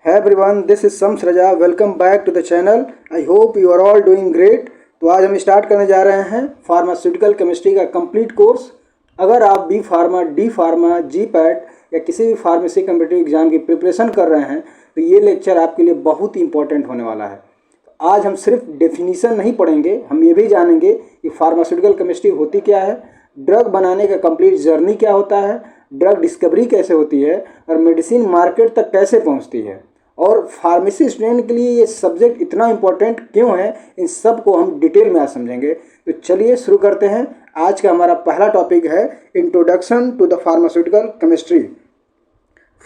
Hey everyone, this is Sams Raja. Welcome back to the channel. I hope you are all doing great. तो आज हम start करने जा रहे हैं फार्मास्यूटिकल केमिस्ट्री का कंप्लीट कोर्स। अगर आप B pharma, D pharma, GPAT या किसी भी फार्मेसी कम्पिटिटिव एग्जाम की प्रिपरेशन कर रहे हैं तो ये लेक्चर आपके लिए बहुत ही इंपॉर्टेंट होने वाला है। आज हम सिर्फ डेफिनीशन नहीं पढ़ेंगे, हम ये भी जानेंगे कि फार्मास्यूटिकल केमिस्ट्री होती क्या है, ड्रग बनाने का कंप्लीट जर्नी क्या होता है, ड्रग डिस्कवरी कैसे होती है और मेडिसिन मार्केट तक कैसे पहुंचती है, और फार्मेसी स्टूडेंट के लिए ये सब्जेक्ट इतना इम्पोर्टेंट क्यों है, इन सब को हम डिटेल में आज समझेंगे। तो चलिए शुरू करते हैं। आज का हमारा पहला टॉपिक है introduction to the pharmaceutical chemistry.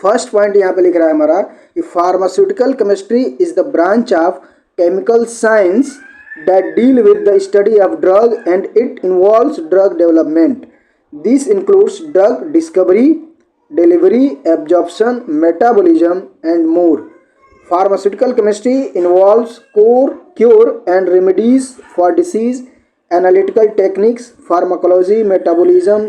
First point यहाँ पे लिख रहा है हमारा कि pharmaceutical chemistry is the branch of chemical science that deal with the study of drug and it involves drug development. This includes drug discovery, delivery, absorption, metabolism and more. Pharmaceutical chemistry involves cure and remedies for disease, analytical techniques, pharmacology, metabolism,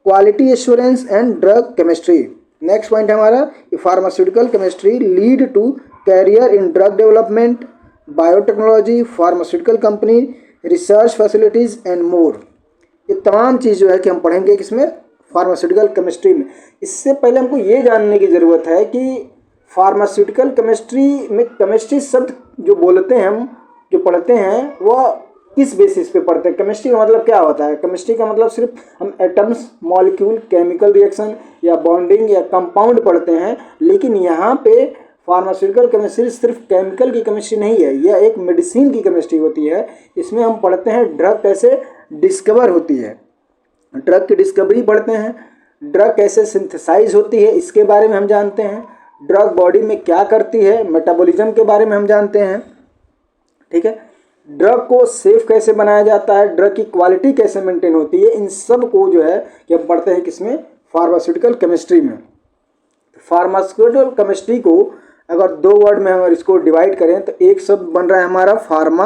quality assurance and drug chemistry. Next point है हमारा pharmaceutical chemistry lead to career in drug development, biotechnology, pharmaceutical company, research facilities and more. ये तमाम चीज़ जो है कि हम पढ़ेंगे किसमें, फार्मास्यूटिकल केमिस्ट्री में। इससे पहले हमको ये जानने की ज़रूरत है कि फार्मास्यूटिकल केमिस्ट्री में केमिस्ट्री शब्द जो बोलते हैं, हम जो पढ़ते हैं, वह किस बेसिस पे पढ़ते हैं। केमिस्ट्री का मतलब क्या होता है? केमिस्ट्री का मतलब सिर्फ हम एटम्स, मॉलिक्यूल, केमिकल रिएक्शन या बॉन्डिंग या कंपाउंड पढ़ते हैं, लेकिन यहाँ पे फार्मास्यूटिकल केमिस्ट्री सिर्फ केमिकल की केमिस्ट्री नहीं है, यह एक मेडिसिन की केमिस्ट्री होती है। इसमें हम पढ़ते हैं ड्रग कैसे डिस्कवर होती है, ड्रग की डिस्कवरी पढ़ते हैं, ड्रग कैसे सिंथेसाइज होती है इसके बारे में हम जानते हैं, ड्रग बॉडी में क्या करती है, मेटाबॉलिज्म के बारे में हम जानते हैं। ठीक है, ड्रग को सेफ कैसे बनाया जाता है, ड्रग की क्वालिटी कैसे मेंटेन होती है, इन सब को जो है कि हम पढ़ते हैं किसमें, फार्मास्यूटिकल केमिस्ट्री में। फार्मास्यूटिकल केमिस्ट्री को अगर दो वर्ड में अगर इसको डिवाइड करें तो एक शब्द बन रहा है हमारा फार्मा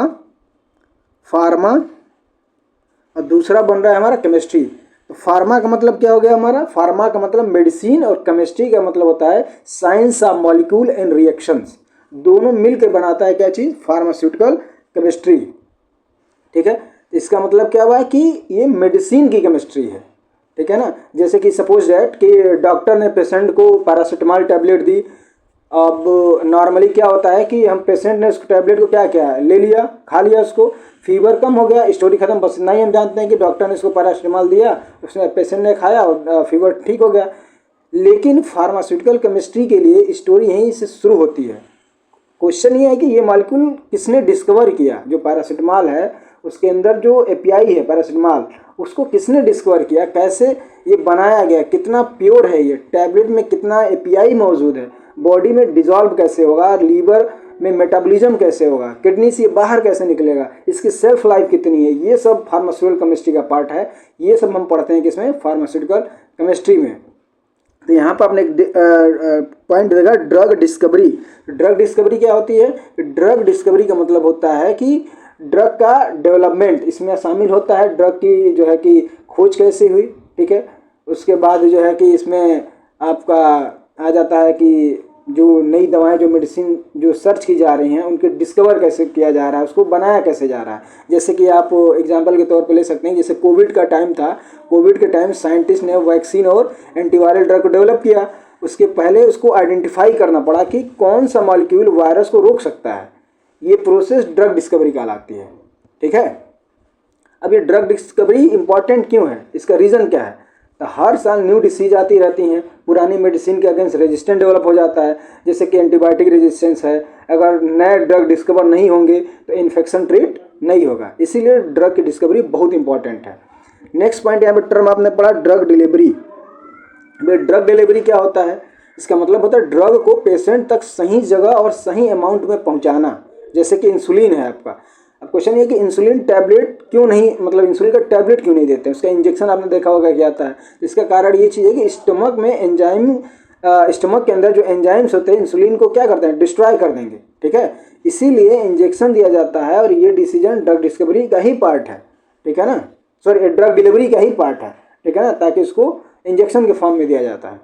और दूसरा बन रहा है हमारा केमिस्ट्री। तो फार्मा का मतलब क्या हो गया हमारा, फार्मा का मतलब मेडिसिन और केमिस्ट्री का मतलब होता है science of molecule and reactions. दोनों मिलकर बनाता है क्या चीज़, फार्मास्यूटिकल केमिस्ट्री। ठीक है, इसका मतलब क्या हुआ कि ये मेडिसिन की केमिस्ट्री है। ठीक है ना, जैसे कि सपोज दैट कि डॉक्टर ने पेशेंट को पैरासीटामॉल टैबलेट दी। अब नॉर्मली क्या होता है कि हम पेशेंट ने उस टैबलेट को क्या किया, ले लिया, खा लिया, उसको फीवर कम हो गया, स्टोरी खत्म। बस इतना ही हम जानते हैं कि डॉक्टर ने इसको पैरासीटामॉल दिया, उसने पेशेंट ने खाया और फीवर ठीक हो गया। लेकिन फार्मास्यूटिकल केमिस्ट्री के लिए स्टोरी यहीं से शुरू होती है। क्वेश्चन ये है कि ये मॉलिक्यूल किसने डिस्कवर किया, जो पैरासीटामॉल है उसके अंदर जो एपीआई है पैरासीटामॉल, उसको किसने डिस्कवर किया, कैसे ये बनाया गया, कितना प्योर है ये, टैबलेट में कितना एपीआई मौजूद है, बॉडी में डिजॉल्व कैसे होगा, लीवर में मेटाबॉलिज्म कैसे होगा, किडनी से बाहर कैसे निकलेगा, इसकी सेल्फ लाइफ कितनी है, ये सब फार्मास्यूटिकल केमिस्ट्री का पार्ट है। ये सब हम पढ़ते हैं किसमें, फार्मास्यूटिकल केमिस्ट्री में। तो यहाँ पर आपने पॉइंट देगा ड्रग डिस्कवरी। ड्रग डिस्कवरी क्या होती है? ड्रग डिस्कवरी का मतलब होता है कि ड्रग का डेवलपमेंट इसमें शामिल होता है, ड्रग की जो है कि खोज कैसे हुई। ठीक है, उसके बाद जो है कि इसमें आपका आ जाता है कि जो नई दवाएं, जो मेडिसिन जो सर्च की जा रही हैं, उनके डिस्कवर कैसे किया जा रहा है, उसको बनाया कैसे जा रहा है। जैसे कि आप एग्जांपल के तौर पे ले सकते हैं, जैसे कोविड का टाइम था, कोविड के टाइम साइंटिस्ट ने वैक्सीन और एंटीवायरल ड्रग को डेवलप किया। उसके पहले उसको आइडेंटिफाई करना पड़ा कि कौन सा मॉलिक्यूल वायरस को रोक सकता है। ये प्रोसेस ड्रग डिस्कवरी कहलाती है। ठीक है, अब ये ड्रग डिस्कवरी इंपॉर्टेंट क्यों है, इसका रीज़न क्या है? तो हर साल न्यू डिसीज आती रहती हैं, पुरानी मेडिसिन के अगेंस्ट रेजिस्टेंट डेवलप हो जाता है, जैसे कि एंटीबायोटिक रेजिस्टेंस है। अगर नए ड्रग डिस्कवर नहीं होंगे तो इन्फेक्शन ट्रीट नहीं होगा, इसीलिए ड्रग की डिस्कवरी बहुत इंपॉर्टेंट है। नेक्स्ट पॉइंट यहाँ पे टर्म आपने पढ़ा ड्रग डिलीवरी। ड्रग डिलीवरी क्या होता है? इसका मतलब होता है ड्रग को पेशेंट तक सही जगह और सही अमाउंट में पहुँचाना। जैसे कि इंसुलिन है आपका, अब क्वेश्चन ये कि इंसुलिन टैबलेट क्यों नहीं, मतलब इंसुलिन का टैबलेट क्यों नहीं देते, उसका इंजेक्शन आपने देखा होगा क्या आता है। इसका कारण ये चीज़ है कि स्टमक में एंजाइम, स्टमक के अंदर जो एंजाइम्स होते हैं इंसुलिन को क्या करते हैं, डिस्ट्रॉय कर देंगे। ठीक है, इसीलिए इंजेक्शन दिया जाता है और ये डिसीजन ड्रग डिस्कवरी का ही पार्ट है। ठीक है ना, सॉरी ड्रग डिलीवरी का ही पार्ट है। ठीक है ना, ताकि उसको इंजेक्शन के फॉर्म में दिया जाता है।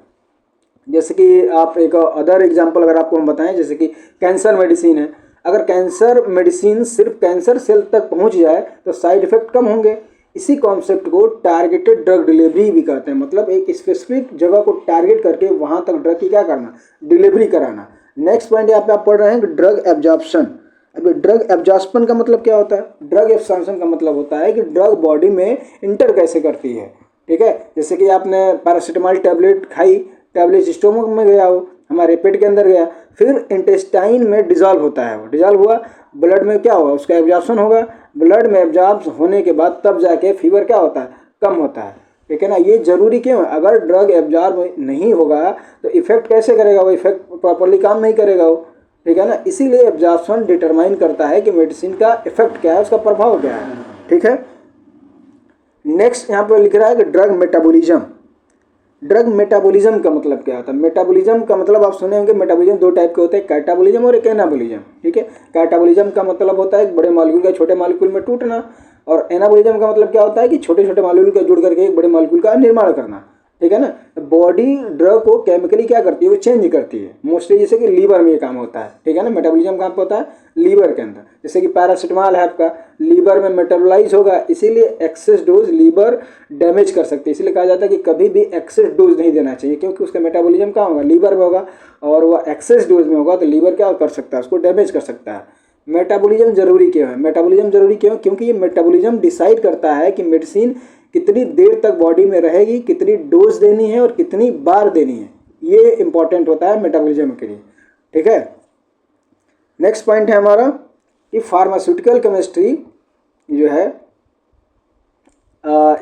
जैसे कि आप एक अदर एग्जांपल अगर आपको हम बताएं, जैसे कि कैंसर मेडिसिन है, अगर कैंसर मेडिसिन सिर्फ कैंसर सेल तक पहुंच जाए तो साइड इफेक्ट कम होंगे। इसी कॉन्सेप्ट को टारगेटेड ड्रग डिलीवरी भी कहते हैं, मतलब एक स्पेसिफिक जगह को टारगेट करके वहां तक ड्रग की क्या करना, डिलीवरी कराना। नेक्स्ट पॉइंट यहाँ पे आप पढ़ रहे हैं कि ड्रग एब्जॉर्प्शन। अब ड्रग एब्जॉर्प्शन का मतलब क्या होता है? ड्रग एब्जॉर्प्शन का मतलब होता है कि ड्रग बॉडी में इंटर कैसे करती है। ठीक है, जैसे कि आपने पैरासीटामोल टैबलेट खाई, टैबलेट स्टोमक में गया, हो हमारे पेट के अंदर गया, फिर इंटेस्टाइन में डिजॉल्व होता है, वो डिजॉल्व हुआ, ब्लड में क्या होगा, उसका एब्जॉर्प्शन होगा। ब्लड में एब्जॉर्ब होने के बाद तब जाके फीवर क्या होता है, कम होता है। ठीक है ना, ये जरूरी क्यों है? अगर ड्रग एब्जॉर्ब नहीं होगा तो इफेक्ट कैसे करेगा, वो इफेक्ट प्रॉपरली काम नहीं करेगा वो। ठीक है ना, इसीलिए एब्जॉर्प्शन डिटरमाइन करता है कि मेडिसिन का इफेक्ट क्या है, उसका प्रभाव क्या है। ठीक है, नेक्स्ट यहाँ पर लिख रहा है कि ड्रग मेटाबॉलिज्म। ड्रग मेटाबॉलिज्म का मतलब क्या होता है? मेटाबॉलिज्म का मतलब आप सुने होंगे, मेटाबॉलिज्म दो टाइप के होते हैं, कैटाबॉलिज्म और एक एनाबॉलिज्म। ठीक है, कैटाबॉलिज्म का मतलब होता है एक बड़े मॉलिक्यूल का छोटे मॉलिक्यूल में टूटना, और एनाबॉलिज्म का मतलब क्या होता है कि छोटे छोटे मॉलिक्यूल का जुड़ करके एक बड़े मॉलिक्यूल का निर्माण करना। ठीक है ना, बॉडी ड्रग को केमिकली क्या करती है, वो चेंज करती है मोस्टली, जैसे कि लीवर में ये काम होता है। ठीक है ना, मेटाबॉलिज्म कहाँ पे होता है, लीवर के अंदर। जैसे कि पैरासीटामोल है आपका, लीवर में मेटाबोलाइज होगा, इसीलिए एक्सेस डोज लीवर डैमेज कर सकती है। इसलिए कहा जाता है कि कभी भी एक्सेस डोज नहीं देना चाहिए, क्योंकि उसका मेटाबॉलिज्म कहाँ होगा, लीवर में होगा, और वह एक्सेस डोज में होगा तो लीवर क्या कर सकता है, उसको डैमेज कर सकता है। मेटाबॉलिज्म जरूरी क्यों है? मेटाबॉलिज्म जरूरी क्यों? क्योंकि ये मेटाबॉलिज्म डिसाइड करता है कि मेडिसिन कितनी देर तक बॉडी में रहेगी, कितनी डोज देनी है और कितनी बार देनी है, ये इंपॉर्टेंट होता है मेटाबॉलिज्म के लिए। ठीक है, नेक्स्ट पॉइंट है हमारा कि फार्मास्यूटिकल केमिस्ट्री जो है,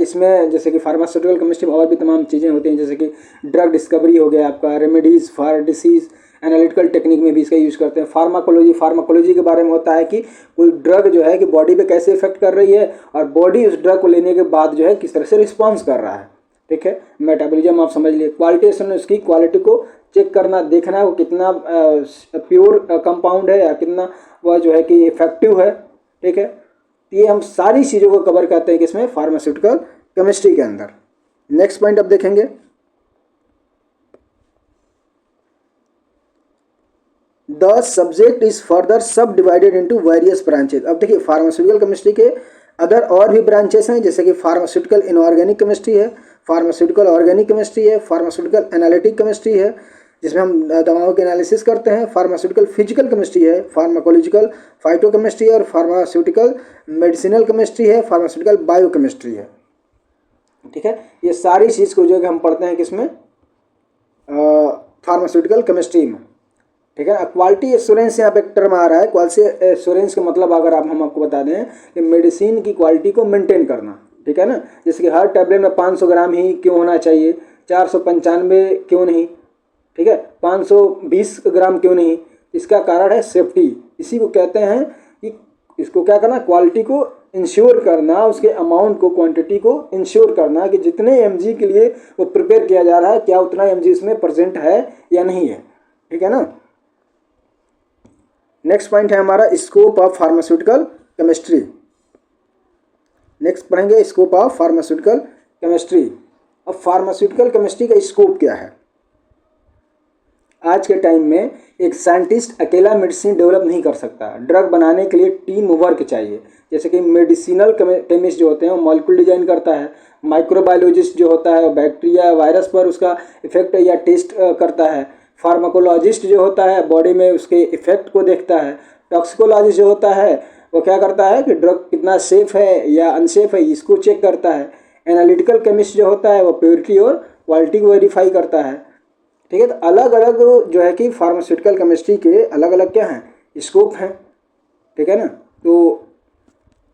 इसमें जैसे कि फार्मास्यूटिकल केमिस्ट्री में और भी तमाम चीज़ें होती हैं, जैसे कि ड्रग डिस्कवरी हो गया आपका, remedies for disease, analytical technique में भी इसका यूज़ करते हैं। फार्माकोलॉजी के बारे में होता है कि कोई ड्रग जो है कि बॉडी पे कैसे इफेक्ट कर रही है, और बॉडी उस ड्रग को लेने के बाद जो है किस तरह से रिस्पॉन्स कर रहा है। ठीक है, मेटाबॉलिज्म आप समझ लिए। क्वालिटेशन, उसकी क्वालिटी को चेक करना, देखना है वो कितना प्योर कंपाउंड है या कितना वह जो है कि इफेक्टिव है। ठीक है, ये हम सारी चीज़ों को कवर करते हैं कि इसमें फार्मास्यूटिकल केमिस्ट्री के अंदर। नेक्स्ट पॉइंट अब देखेंगे, द सब्जेक्ट इज फर्दर सब डिवाइडेड इनटू वेरियस ब्रांचेज। अब देखिए, फार्मास्यूटिकल केमिस्ट्री के अदर और भी ब्रांचेस हैं, जैसे कि फार्मास्यूटिकल इनऑर्गेनिक केमिस्ट्री है, फार्मास्यूटिकल ऑर्गेनिक केमिस्ट्री है, फार्मास्यूटिकल एनालिटिक केमिस्ट्री है जिसमें हम दवाओं के एनालिसिस करते हैं, फार्मास्यूटिकल फिजिकल केमिस्ट्री है, फार्माकोलॉजिकल फाइटोकेमिस्ट्री है, और फार्मास्यूटिकल मेडिसिनल केमिस्ट्री है, फार्मास्यूटिकल बायोकेमिस्ट्री है। ठीक है, ये सारी चीज़ को जो है हम पढ़ते हैं किसमें, फार्मास्यूटिकल केमिस्ट्री में। ठीक है, क्वालिटी एश्योरेंस यहाँ पे एक टर्म आ रहा है। क्वालिटी एश्योरेंस का मतलब अगर हम आपको बता दें कि मेडिसिन की क्वालिटी को मेंटेन करना। ठीक है ना, जैसे कि हर टैबलेट में 500 ग्राम ही क्यों होना चाहिए, 495 क्यों नहीं, ठीक है, 520 ग्राम क्यों नहीं? इसका कारण है सेफ्टी। इसी को कहते हैं कि इसको क्या करना, क्वालिटी को इंश्योर करना, उसके अमाउंट को, क्वांटिटी को इंश्योर करना कि जितने mg के लिए वो प्रिपेयर किया जा रहा है क्या उतना mg इसमें प्रेजेंट है या नहीं है। ठीक है ना, नेक्स्ट पॉइंट है हमारा scope of pharmaceutical chemistry. Next पढ़ेंगे स्कोप ऑफ फार्मास्यूटिकल केमिस्ट्री। अब फार्मास्यूटिकल केमिस्ट्री का स्कोप क्या है? आज के टाइम में एक साइंटिस्ट अकेला मेडिसिन डेवलप नहीं कर सकता, ड्रग बनाने के लिए टीम वर्क चाहिए। जैसे कि मेडिसिनल केमिस्ट जो होते हैं वो मॉलिक्यूल डिजाइन करता है, माइक्रोबायोलॉजिस्ट जो होता है बैक्टीरिया वायरस पर उसका इफेक्ट या टेस्ट करता है, फार्माकोलॉजिस्ट जो होता है बॉडी में उसके इफेक्ट को देखता है, टॉक्सिकोलॉजिस्ट जो होता है वो क्या करता है कि ड्रग कितना सेफ है या अनसेफ है इसको चेक करता है, एनालिटिकल केमिस्ट जो होता है वो प्योरिटी और क्वालिटी को वेरीफाई करता है। ठीक है, तो अलग अलग जो है कि फार्मास्यूटिकल केमिस्ट्री के अलग अलग क्या हैं, स्कोप हैं। ठीक है ना, तो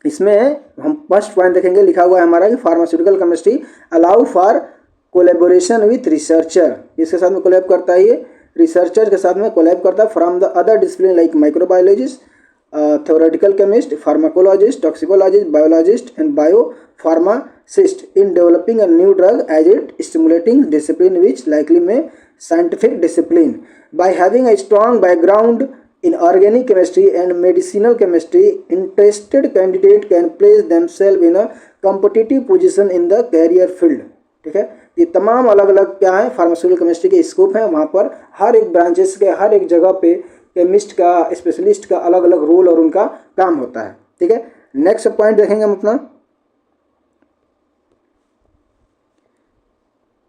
इसमें हम फर्स्ट पॉइंट देखेंगे, लिखा हुआ है हमारा कि pharmaceutical chemistry allow for collaboration with researcher. इसके साथ में कोलैब करता है, ये रिसर्चर के साथ में कोलैब करता है from the other discipline like microbiologist, theoretical chemist, pharmacologist, toxicologist, biologist and biopharmacist in developing a new drug as it stimulating discipline which likely may scientific discipline. By having a strong background in organic chemistry and medicinal chemistry, interested candidate can place themselves in a competitive position in the career field. ठीक है, ये तमाम अलग अलग क्या है pharmaceutical chemistry के scope हैं। वहाँ पर हर एक ब्रांचेस के हर एक जगह पे केमिस्ट का, स्पेशलिस्ट का अलग अलग रोल और उनका काम होता है। ठीक है, नेक्स्ट पॉइंट देखेंगे हम अपना,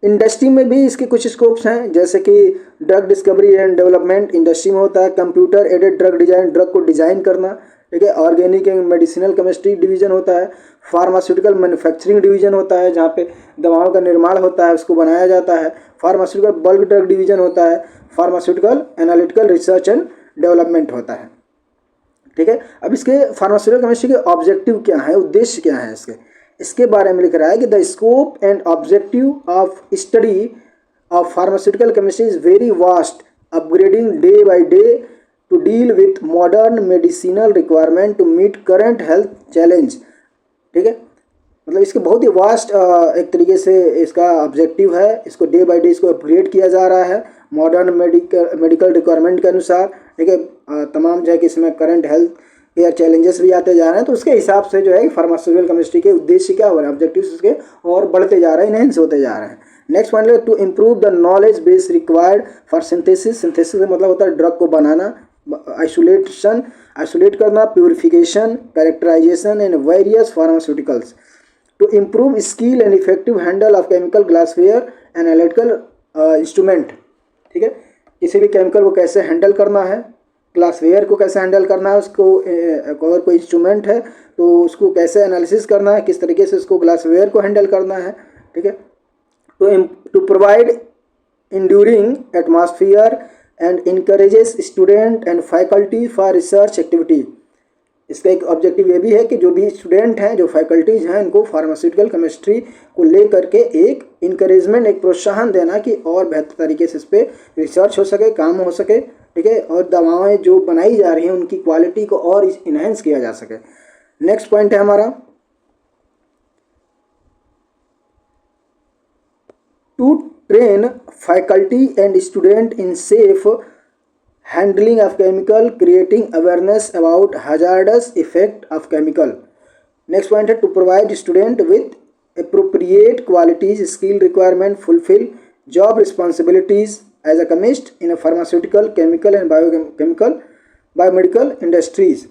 इंडस्ट्री में भी इसके कुछ स्कोप्स हैं, जैसे कि drug discovery and development industry में होता है, computer aided drug design, drug को डिजाइन करना। ठीक है, organic and medicinal chemistry division होता है, फार्मास्यूटिकल मैन्युफैक्चरिंग डिवीजन होता है जहाँ पे दवाओं का निर्माण होता है, उसको बनाया जाता है, फार्मास्यूटिकल बल्क ड्रग डिवीजन होता है, pharmaceutical analytical research and development होता है। ठीक है, अब इसके फार्मास्यूटिकल केमिस्ट्री के ऑब्जेक्टिव क्या है, उद्देश्य क्या है इसके बारे में लिख रहा है कि the scope and objective of study of pharmaceutical chemistry is very vast, upgrading day by day to deal with modern medicinal requirement to meet current health challenge. ठीक है, मतलब इसके बहुत ही वास्ट एक तरीके से इसका ऑब्जेक्टिव है, इसको डे बाय डे इसको अपग्रेड किया जा रहा है मॉडर्न मेडिकल रिक्वायरमेंट के अनुसार। ठीक है, तमाम जो है कि इसमें करंट हेल्थ केयर चैलेंजेस भी आते जा रहे हैं, तो उसके हिसाब से जो है फार्मास्यूटिकल केमिस्ट्री के उद्देश्य क्या हो रहे हैं, ऑब्जेक्टिव्स उसके और बढ़ते जा रहे हैं, इनहेंस होते जा रहे हैं। नेक्स्ट पॉइंट है to improve the knowledge base required for synthesis. Synthesis मतलब होता है ड्रग को बनाना, आइसोलेट करना, purification, characterization and various pharmaceuticals, to improve skill and effective handle of chemical glassware and analytical instrument. ठीक है, किसी भी केमिकल को कैसे हैंडल करना है, ग्लासवेयर को कैसे हैंडल करना है, उसको अगर कोई इंस्ट्रूमेंट है तो उसको कैसे एनालिसिस करना है, किस तरीके से उसको ग्लासवेयर को हैंडल करना है। ठीक है, to provide enduring atmosphere and encourages student and faculty for research activity. इसका एक ऑब्जेक्टिव ये भी है कि जो भी स्टूडेंट हैं, जो फैकल्टीज हैं, इनको फार्मास्यूटिकल केमिस्ट्री को ले करके एक इनकरेजमेंट, एक प्रोत्साहन देना कि और बेहतर तरीके से इस पर रिसर्च हो सके, काम हो सके। ठीक है, और दवाएं जो बनाई जा रही हैं उनकी क्वालिटी को और इन्हेंस किया जा सके। नेक्स्ट पॉइंट है हमारा to train faculty and student in safe handling of chemical, creating awareness about hazardous effect of chemical. Next point है to provide student with appropriate qualities, skill requirement, fulfill job responsibilities as a chemist in a pharmaceutical, chemical and biomedical industries.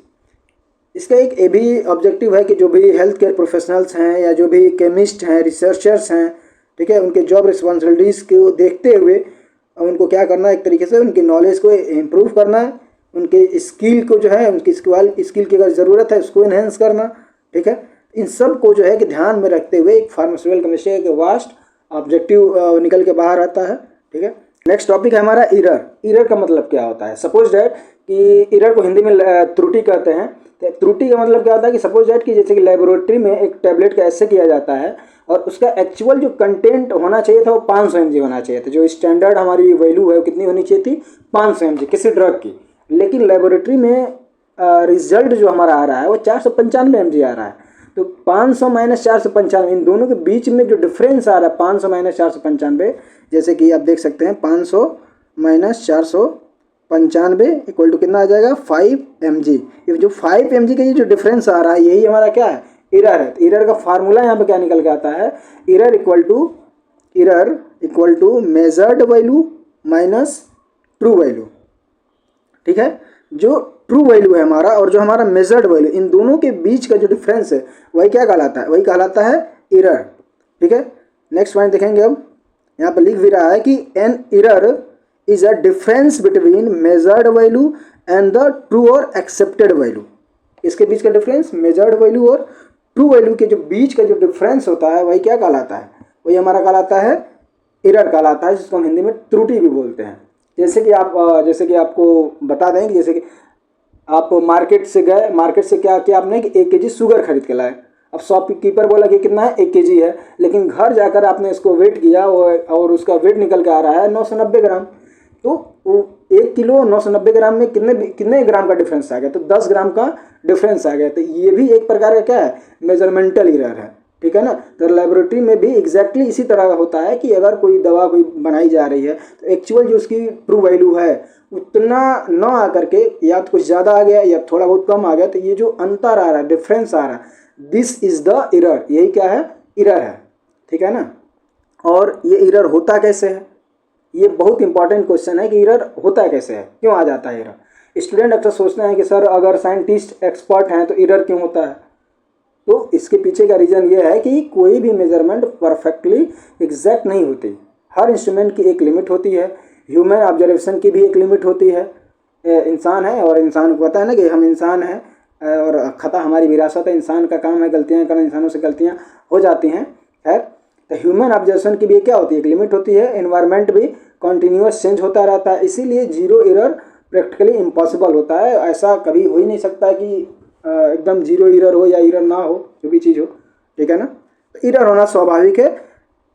इसका एक ये भी objective है कि जो भी health care professionals हैं या जो भी केमिस्ट हैं, रिसर्चर्स हैं, ठीक है, उनके जॉब रिस्पॉन्सिबिलिटीज़ को देखते हुए उनको क्या करना है, एक तरीके से उनकी नॉलेज को इम्प्रूव करना है, उनके स्किल को जो है, उनकी स्किल की अगर ज़रूरत है उसको इन्हेंस करना। ठीक है, इन सब को जो है कि ध्यान में रखते हुए एक फार्मास्यूटिकल केमिस्ट्री एक वास्ट ऑब्जेक्टिव निकल के बाहर आता है। ठीक है, नेक्स्ट टॉपिक है हमारा इरर। इरर का मतलब क्या होता है? सपोज डैट कि इरर को हिंदी में त्रुटि कहते हैं। तो त्रुटि का मतलब क्या होता है कि सपोज डैट कि जैसे कि लेबोरेटरी में एक टैबलेट का ऐसे किया जाता है और उसका एक्चुअल जो कंटेंट होना चाहिए था वो 500 mg होना चाहिए था, जो स्टैंडर्ड हमारी वैल्यू है वो कितनी होनी चाहिए थी, 500 mg किसी ड्रग की, लेकिन लेबोरेटरी में रिजल्ट जो हमारा आ रहा है वो 495 mg आ रहा है। तो 500 माइनस 495, इन दोनों के बीच में जो डिफरेंस आ रहा है 500 माइनस 495, जैसे कि आप देख सकते हैं 500 माइनस 495 इक्वल टू कितना आ जाएगा 5 mg। ये जो 5 mg का ये जो डिफरेंस आ रहा है यही हमारा क्या है, इरर है। तो इरर का फार्मूला यहाँ पे क्या निकल के आता है, error equal to measured value minus true value. ठीक है, जो ट्रू वैल्यू है हमारा और जो हमारा मेजर्ड वैल्यू, इन दोनों के बीच का जो डिफरेंस है वही क्या कहलाता है, वही कहलाता है इरर। ठीक है, नेक्स्ट पॉइंट देखेंगे। अब यहाँ पर लिख भी रहा है कि an error is a difference between measured value and the true और एक्सेप्टेड वैल्यू। इसके बीच का डिफरेंस मेजर्ड वैल्यू और ट्रू वैल्यू के जो बीच का जो डिफरेंस होता है वही क्या कहलाता है, वही हमारा कहलाता है इरर कहलाता है, जिसको हम हिंदी में त्रुटि भी बोलते हैं। जैसे कि आपको बता दें कि जैसे कि आप मार्केट से गए, मार्केट से क्या किया आपने कि 1 kg शुगर खरीद के लाए। अब शॉपकीपर बोला कि कितना है, 1 kg है, लेकिन घर जाकर आपने इसको वेट किया और उसका वेट निकल के आ रहा है 990 ग्राम। तो 1 किलो 990 ग्राम में कितने ग्राम का डिफरेंस आ गया, तो 10 ग्राम का डिफरेंस आ गया। तो ये भी एक प्रकार का क्या है, मेजरमेंटल इरर है। ठीक है ना, तो लेबोरेटरी में भी एग्जैक्टली इसी तरह होता है कि अगर कोई दवा कोई बनाई जा रही है तो एक्चुअल जो उसकी ट्रू वैल्यू है उतना न आकर के या तो कुछ ज़्यादा आ गया या थोड़ा बहुत कम आ गया, तो ये जो अंतर आ रहा है, डिफरेंस आ रहा है, दिस इज द इरर, यही क्या है, इरर है। ठीक है ना। और ये एरर होता कैसे है, ये बहुत इंपॉर्टेंट क्वेश्चन है कि एरर होता कैसे है, क्यों आ जाता है एरर। स्टूडेंट अक्सर सोचते हैं कि सर अगर साइंटिस्ट एक्सपर्ट हैं तो एरर क्यों होता है। तो इसके पीछे का रीज़न ये है कि कोई भी मेजरमेंट परफेक्टली एग्जैक्ट नहीं होती। हर इंस्ट्रूमेंट की एक लिमिट होती है, ह्यूमन ऑब्जर्वेशन की भी एक लिमिट होती है। इंसान है और इंसान को पता है ना कि हम इंसान हैं और खता हमारी विरासत है, इंसान का काम है गलतियाँ करना, इंसानों से गलतियाँ हो जाती हैं। खैर, तो ह्यूमन ऑब्जर्वेशन की भी क्या होती है, एक लिमिट होती है। एनवायरनमेंट भी कॉन्टीन्यूअस चेंज होता रहता है, इसीलिए जीरो एरर प्रैक्टिकली इम्पॉसिबल होता है। ऐसा कभी हो ही नहीं सकता कि एकदम जीरो एरर हो या एरर ना हो, जो भी चीज़ हो, ठीक है ना। तो एरर होना स्वाभाविक है।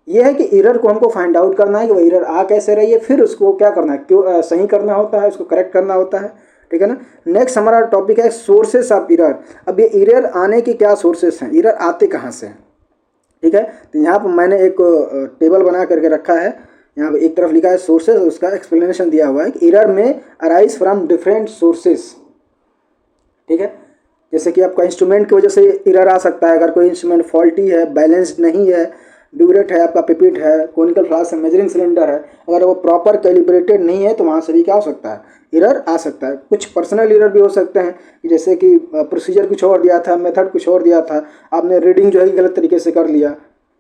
ये है कि एरर को हमको फाइंड आउट करना है कि वो एरर आ कैसे रही है, फिर उसको क्या करना है, क्यों सही करना होता है, उसको करेक्ट करना होता है, ठीक है ना। नेक्स्ट हमारा टॉपिक है सोर्सेस ऑफ एरर। अब ये एरर आने के क्या सोर्सेस हैं, एरर आते कहाँ से हैं, ठीक है। तो यहाँ पर मैंने एक टेबल बना करके रखा है, यहाँ पे एक तरफ लिखा है सोर्सेस, उसका एक्सप्लेनेशन दिया हुआ है कि एरर में अराइज फ्रॉम डिफरेंट सोर्सेस, ठीक है। जैसे कि आपका इंस्ट्रूमेंट की वजह से एरर आ सकता है, अगर कोई इंस्ट्रूमेंट फॉल्टी है, बैलेंस्ड नहीं है, ड्यूरेट है, आपका पिपिट है, कोनिकल फ्लास्क है, मेजरिंग सिलेंडर है, अगर वो प्रॉपर कैलिब्रेटेड नहीं है तो वहाँ से भी क्या हो सकता है, एरर आ सकता है। कुछ पर्सनल एरर भी हो सकते हैं, जैसे कि प्रोसीजर कुछ और दिया था, मेथड कुछ और दिया था, आपने रीडिंग जो है गलत तरीके से कर लिया,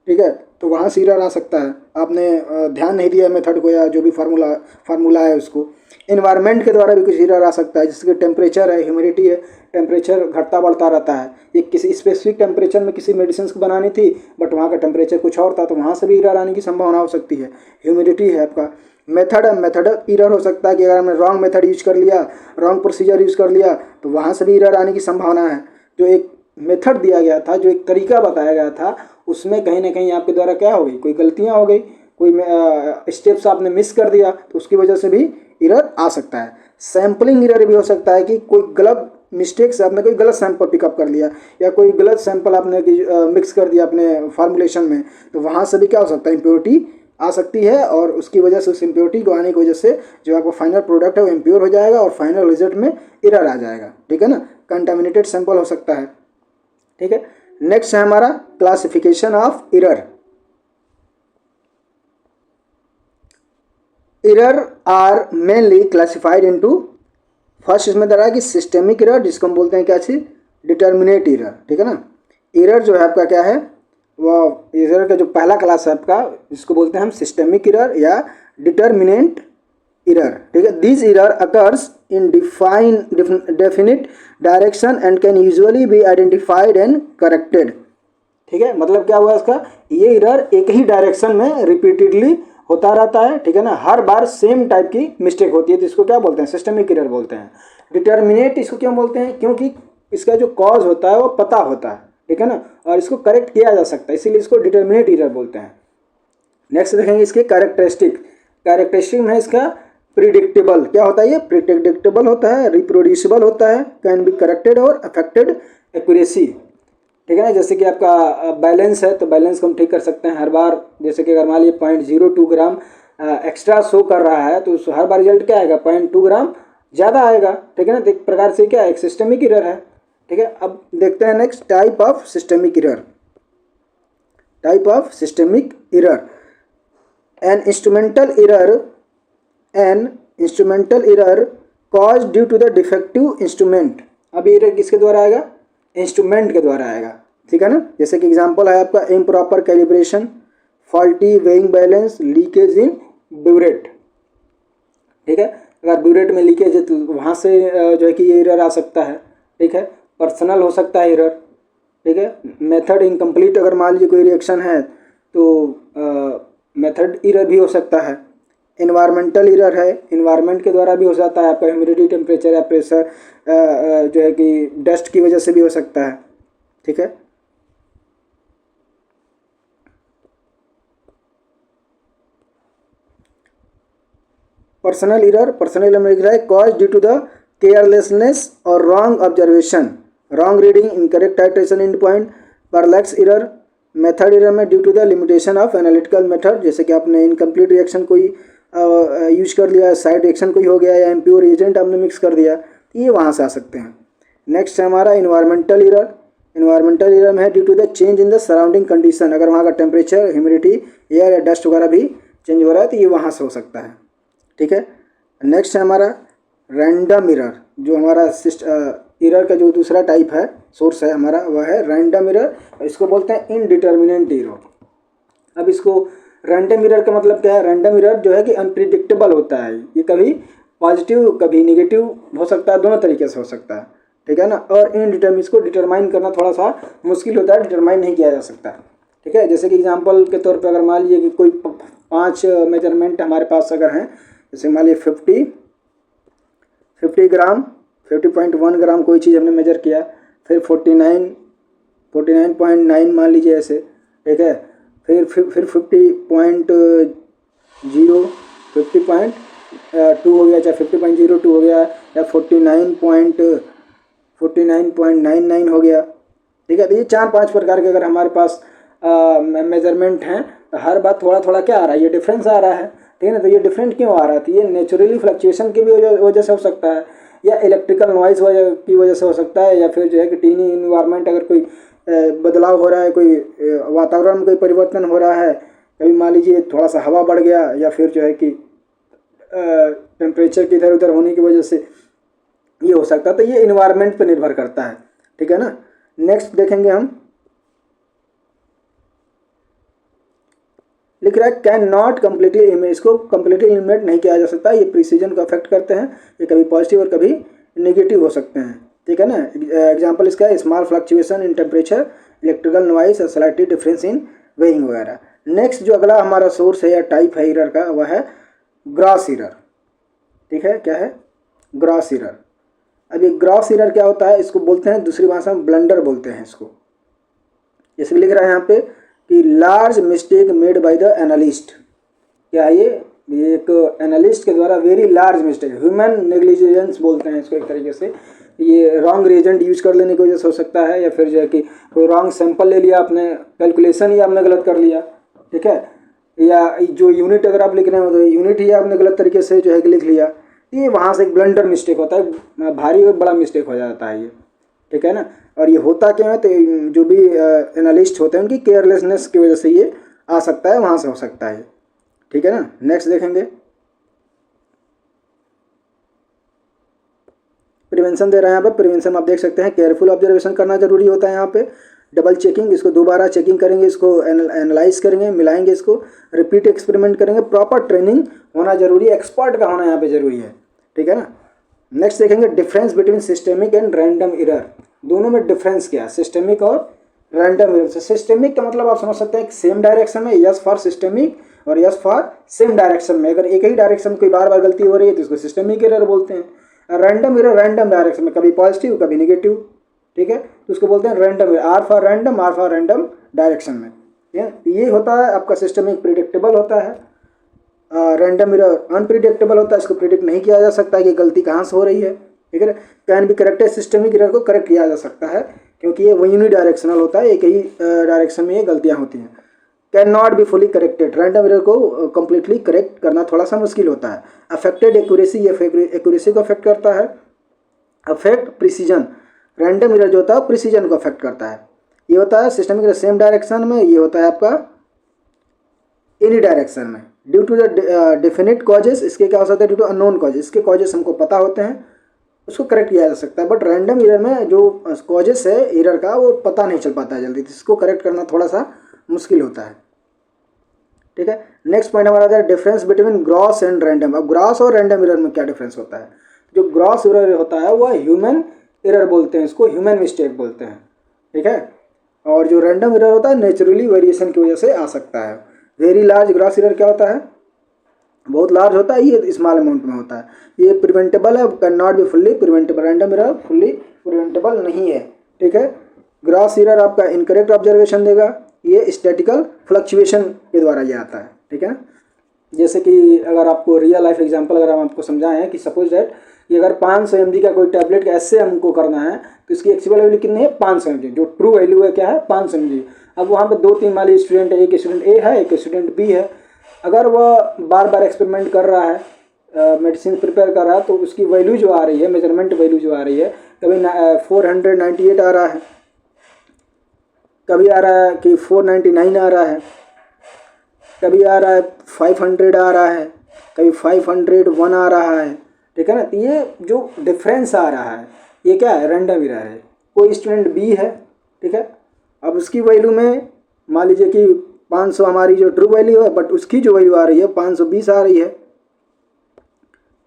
ठीक है, तो वहाँ से एरर आ सकता है। आपने ध्यान नहीं दिया मेथड को या जो भी फार्मूला है उसको। एनवायरनमेंट के द्वारा भी कुछ एरर आ सकता है, जैसे कि टेम्परेचर है, ह्यूमिडिटी है, टेम्परेचर घटता बढ़ता रहता है। ये किसी स्पेसिफिक टेम्परेचर में किसी मेडिसिन को बनानी थी बट वहाँ का टेम्परेचर कुछ और था, तो वहाँ से भी एरर आने की संभावना हो सकती है। ह्यूमिडिटी है आपका। मेथड है, मेथड एरर हो सकता है कि अगर हमने रॉन्ग मेथड यूज कर लिया, रॉन्ग प्रोसीजर यूज कर लिया, तो वहाँ से भी एरर आने की संभावना है। जो एक मेथड दिया गया था, जो एक तरीका बताया गया था, उसमें कहीं ना कहीं आपके द्वारा क्या हो गई, कोई गलतियाँ हो गई, कोई स्टेप्स आपने मिस कर दिया, तो उसकी वजह से भी एरर आ सकता है। सैम्पलिंग एरर भी हो सकता है कि कोई गलत मिस्टेक से आपने कोई गलत सैंपल पिकअप कर लिया या कोई गलत सैंपल आपने मिक्स कर दिया अपने फार्मूलेशन में, तो वहाँ से भी क्या हो सकता है, इम्प्योरिटी आ सकती है, और उसकी वजह से, उस इम्प्योरिटी को आने की वजह से जो आपका फाइनल प्रोडक्ट है वो इम्प्योर हो जाएगा और फाइनल रिजल्ट में एरर आ जाएगा, ठीक है ना। कंटामिनेटेड सैंपल हो सकता है, ठीक है। नेक्स्ट है हमारा classification of error. Error are mainly classified into, first इसमें दे रहा है कि सिस्टेमिक एरर, जिसको हम बोलते हैं क्या चीज, डिटर्मिनेट एरर, ठीक है ना। एरर जो है आपका क्या है, वो एरर का जो पहला क्लास है आपका, जिसको बोलते हैं हम सिस्टेमिक एरर या डिटर्मिनेंट एरर, ठीक है। This error occurs in definite direction and can usually be identified and corrected, ठीक है। मतलब क्या हुआ इसका, ये एरर एक ही डायरेक्शन में रिपीटेडली होता रहता है, ठीक है ना, हर बार सेम टाइप की मिस्टेक होती है, तो इसको क्या बोलते हैं, सिस्टेमिक एरर बोलते हैं। डिटर्मिनेट इसको क्यों बोलते हैं, क्योंकि इसका जो कॉज होता है वो पता होता है, ठीक है ना, और इसको करेक्ट किया जा सकता है, इसीलिए इसको डिटर्मिनेट एरर बोलते हैं। नेक्स्ट देखेंगे इसके कैरेक्टरिस्टिक। कैरेक्टरिस्टिक में इसका प्रिडिक्टेबल, क्या होता है, ये प्रिडिक्टेबल होता है, रिप्रोड्यूसिबल होता है, कैन बी करेक्टेड और अफेक्टेड एक्यूरेसी, ठीक है ना। जैसे कि आपका बैलेंस है, तो बैलेंस को हम ठीक कर सकते हैं हर बार। जैसे कि अगर मान लीजिए 0.02 ग्राम एक्स्ट्रा शो कर रहा है, तो हर बार रिजल्ट क्या आएगा, 0.2 ग्राम ज़्यादा आएगा, ठीक है ना। तो एक प्रकार से क्या, एक सिस्टेमिक एरर है, ठीक है। अब देखते हैं next type of systemic error. Type of systemic error, an instrumental error cause due to the defective instrument. अब एरर किसके द्वारा आएगा, इंस्ट्रूमेंट के द्वारा आएगा, ठीक है ना। जैसे कि एग्जांपल है आपका improper calibration, faulty weighing balance, leakage इन ब्यूरेट, ठीक है। अगर ब्यूरेट में लीकेज है तो वहाँ से जो है कि ये एरर आ सकता है, ठीक है। पर्सनल हो सकता है एरर, ठीक है। मेथड इनकम्प्लीट, अगर मान लीजिए कोई रिएक्शन है तो मेथड एरर भी हो सकता है। एनवायरमेंटल एरर है, एनवायरनमेंट के द्वारा भी हो जाता है, आपका ह्यूमिडिटी, टेम्परेचर या प्रेशर जो है कि डस्ट की वजह से भी हो सकता है, ठीक है। पर्सनल एरर में लिख रहा है cause due to the carelessness और wrong observation, wrong reading, incorrect titration end point. Parallax error, method error में due to the limitation of analytical method, जैसे कि आपने इनकम्प्लीट रिएक्शन कोई यूज कर लिया, साइड रिएक्शन कोई हो गया या इम्प्योर एजेंट आपने मिक्स कर दिया, ये वहाँ से आ सकते हैं। नेक्स्ट है हमारा इन्वायरमेंटल एरर। इन्वायरमेंटल एरर में है due to the change in the surrounding condition, अगर वहाँ का टेम्परेचर, ह्यूमिडिटी, एयर या डस्ट वगैरह भी चेंज हो रहा है तो ये वहाँ से हो सकता है। ठीक है, नेक्स्ट है हमारा रैंडम एरर। जो हमारा एरर का जो दूसरा टाइप है, सोर्स है हमारा, वह है रैंडम एरर। इसको बोलते हैं इनडिटर्मिनेंट एरर। अब इसको रैंडम एरर का मतलब क्या है? रैंडम एरर जो है कि अनप्रिडिक्टेबल होता है, ये कभी पॉजिटिव कभी नेगेटिव हो सकता है, दोनों तरीके से हो सकता है। ठीक है ना। और इसको डिटरमाइन करना थोड़ा सा मुश्किल होता है, डिटरमाइन नहीं किया जा सकता। ठीक है, जैसे कि एग्जांपल के तौर पे अगर मान लीजिए कि कोई 5 मेजरमेंट हमारे पास अगर हैं, जैसे मान लीजिए 50 ग्राम, 50.1 ग्राम कोई चीज़ हमने मेजर किया, फिर 49.9 मान लीजिए ऐसे। ठीक है, फिर 50.2 हो गया, चाहे 50.02 हो गया, या 49.99 हो गया। ठीक है, तो ये 4-5 प्रकार के अगर हमारे पास मेजरमेंट हैं, तो हर बार थोड़ा थोड़ा क्या आ रहा है, ये डिफरेंस आ रहा है। ठीक है ना। तो ये डिफरेंट क्यों आ रहा है? तो ये नेचुरली फ्लक्चुएशन की भी वजह से हो सकता है, या इलेक्ट्रिकल नॉइज़ की वजह से हो सकता है, या फिर जो है कि टीनी इन्वायरमेंट अगर कोई बदलाव हो रहा है, कोई वातावरण में कोई परिवर्तन हो रहा है, कभी मान लीजिए थोड़ा सा हवा बढ़ गया, या फिर जो है कि टेम्परेचर के इधर उधर होने की वजह से ये हो सकता है। तो ये इन्वायरमेंट पर निर्भर करता है। ठीक है ना। नेक्स्ट देखेंगे हम, लिख रहा है कैन नॉट कम्प्लीटली इलिमिनेट। इसको कम्प्लीटली इलिमिनेट नहीं किया जा सकता, ये प्रिसीजन को अफेक्ट करते हैं, ये कभी पॉजिटिव और कभी नेगेटिव हो सकते हैं। ठीक है ना। एग्जाम्पल इसका है small fluctuation in temperature, electrical noise और स्लाइटली डिफरेंस इन वेइंग वगैरह। नेक्स्ट जो अगला हमारा सोर्स है या टाइप है एरर का, वह है ग्रॉस एरर। ठीक है, क्या है? Gross error. अब ये ग्रॉस एरर क्या होता है? इसको बोलते हैं, दूसरी भाषा में ब्लंडर बोलते हैं इसको। जैसे लिख रहा है यहाँ पे कि large mistake made by the analyst. क्या है ये? एक एनालिस्ट के द्वारा very large mistake, human negligence बोलते हैं इसको एक तरीके से। ये रॉन्ग रिएजेंट यूज कर लेने की वजह से हो सकता है, या फिर जो है कि कोई रॉन्ग सैंपल ले लिया आपने, कैलकुलेशन ही आपने गलत कर लिया। ठीक है, या जो यूनिट अगर आप लिख रहे हो तो यूनिट ही आपने गलत तरीके से जो है कि लिख लिया, ये वहाँ से एक ब्लंडर मिस्टेक होता है, भारी और बड़ा मिस्टेक हो जाता है ये। ठीक है ना। और ये होता क्यों है? तो जो भी एनालिस्ट होते हैं उनकी केयरलेसनेस की वजह से ये आ सकता है, वहाँ से हो सकता है। ठीक है ना। नेक्स्ट देखेंगे, प्रिवेंशन दे रहा है यहाँ पे। प्रिवेंशन में आप देख सकते हैं केयरफुल ऑब्जर्वेशन करना जरूरी होता है यहाँ पे, डबल चेकिंग, इसको दोबारा चेकिंग करेंगे, इसको एनालाइज करेंगे, मिलाएंगे, इसको रिपीट एक्सपेरिमेंट करेंगे, प्रॉपर ट्रेनिंग होना जरूरी है, एक्सपर्ट का होना यहाँ पे जरूरी है। ठीक है ना। नेक्स्ट देखेंगे difference between systemic and random error. दोनों में डिफरेंस क्या है, सिस्टेमिक और रैंडम एरर से? सिस्टेमिक का मतलब आप समझ सकते हैं सेम डायरेक्शन में, यस फॉर सिस्टेमिक और यस फॉर सेम डायरेक्शन में। अगर एक ही डायरेक्शन में कोई बार बार गलती हो रही है तो इसको सिस्टेमिक एरर बोलते हैं। रैंडम एरर रैंडम डायरेक्शन में, कभी पॉजिटिव कभी नेगेटिव। ठीक है, तो उसको बोलते हैं random error, are for random direction में। ठीक है, ये होता है आपका सिस्टेमिक प्रिडिक्टेबल होता है, रैंडम एरर अनप्रिडिक्टेबल होता है, इसको प्रिडिक्ट नहीं किया जा सकता कि गलती कहाँ से हो रही है। ठीक है, can be corrected, systemic error को करेक्ट किया जा सकता है क्योंकि ये यूनि डायरेक्शनल होता है, एक ही डायरेक्शन में ये गलतियाँ होती हैं। Can not be fully corrected, random error को कंप्लीटली करेक्ट करना थोड़ा सा मुश्किल होता है। अफेक्टेड एक्यूरेसी, ये एक्यूरेसी को अफेक्ट करता है। अफेक्ट प्रिसीजन, रैंडम एरर जो होता है प्रिसीजन को अफेक्ट करता है। ये होता है सिस्टमिक एरर सेम डायरेक्शन में, ये होता है आपका एनी डायरेक्शन में। Due to the definite causes, इसके क्या हो सकता है? ड्यू टू अननोन कॉजेस, इसके कॉजेस हमको पता होते हैं, उसको करेक्ट किया जा सकता है। बट रैंडम एरर में जो कॉजेस है एरर का वो पता नहीं चल पाता है जल्दी, तो इसको करेक्ट करना थोड़ा सा मुश्किल होता है। ठीक है, नेक्स्ट पॉइंट हमारा आता है difference between gross and random. अब ग्रॉस और रैंडम एरर में क्या डिफरेंस होता है? जो ग्रॉस एरर होता है वह ह्यूमन एरर बोलते हैं, इसको ह्यूमन मिस्टेक बोलते हैं। ठीक है, और जो रैंडम एरर होता है नेचुरली वेरिएशन की वजह से आ सकता है। वेरी लार्ज ग्रॉस एरर क्या होता है? बहुत लार्ज होता है, ये स्मॉल अमाउंट में होता है, ये प्रिवेंटेबल है, can not be fully preventable. Random error fully preventable नहीं है। ठीक है, ग्रॉस एरर आपका इनकरेक्ट ऑब्जर्वेशन देगा, ये स्टैटिकल फ्लक्चुएशन के द्वारा ये आता है। ठीक है, जैसे कि अगर आपको रियल लाइफ एग्जांपल अगर हम आपको समझाएं कि सपोज दैट ये अगर 500 mg का कोई टैबलेट ऐसे हमको करना है तो इसकी एक्चुअल वैल्यू कितनी है? 500 mg। जो ट्रू वैल्यू है क्या है? 500 mg। अब वहाँ पे 2-3 वाले स्टूडेंट है, एक स्टूडेंट ए है एक स्टूडेंट बी है। अगर वह बार बार एक्सपेरिमेंट कर रहा है, मेडिसिन प्रिपेयर कर रहा है, तो उसकी वैल्यू जो आ रही है, मेजरमेंट वैल्यू जो आ रही है, कभी 498 आ रहा है, कभी आ रहा है कि 499 आ रहा है, कभी आ रहा है 500 आ रहा है, कभी 501 आ रहा है, ठीक है ना। तो ये जो डिफरेंस आ रहा है ये क्या है, रैंडम एरर है। कोई स्टूडेंट बी है, ठीक है, अब उसकी वैल्यू में मान लीजिए कि 500 हमारी जो ट्रू वैल्यू है, बट उसकी जो वैल्यू आ रही है 520 आ रही है,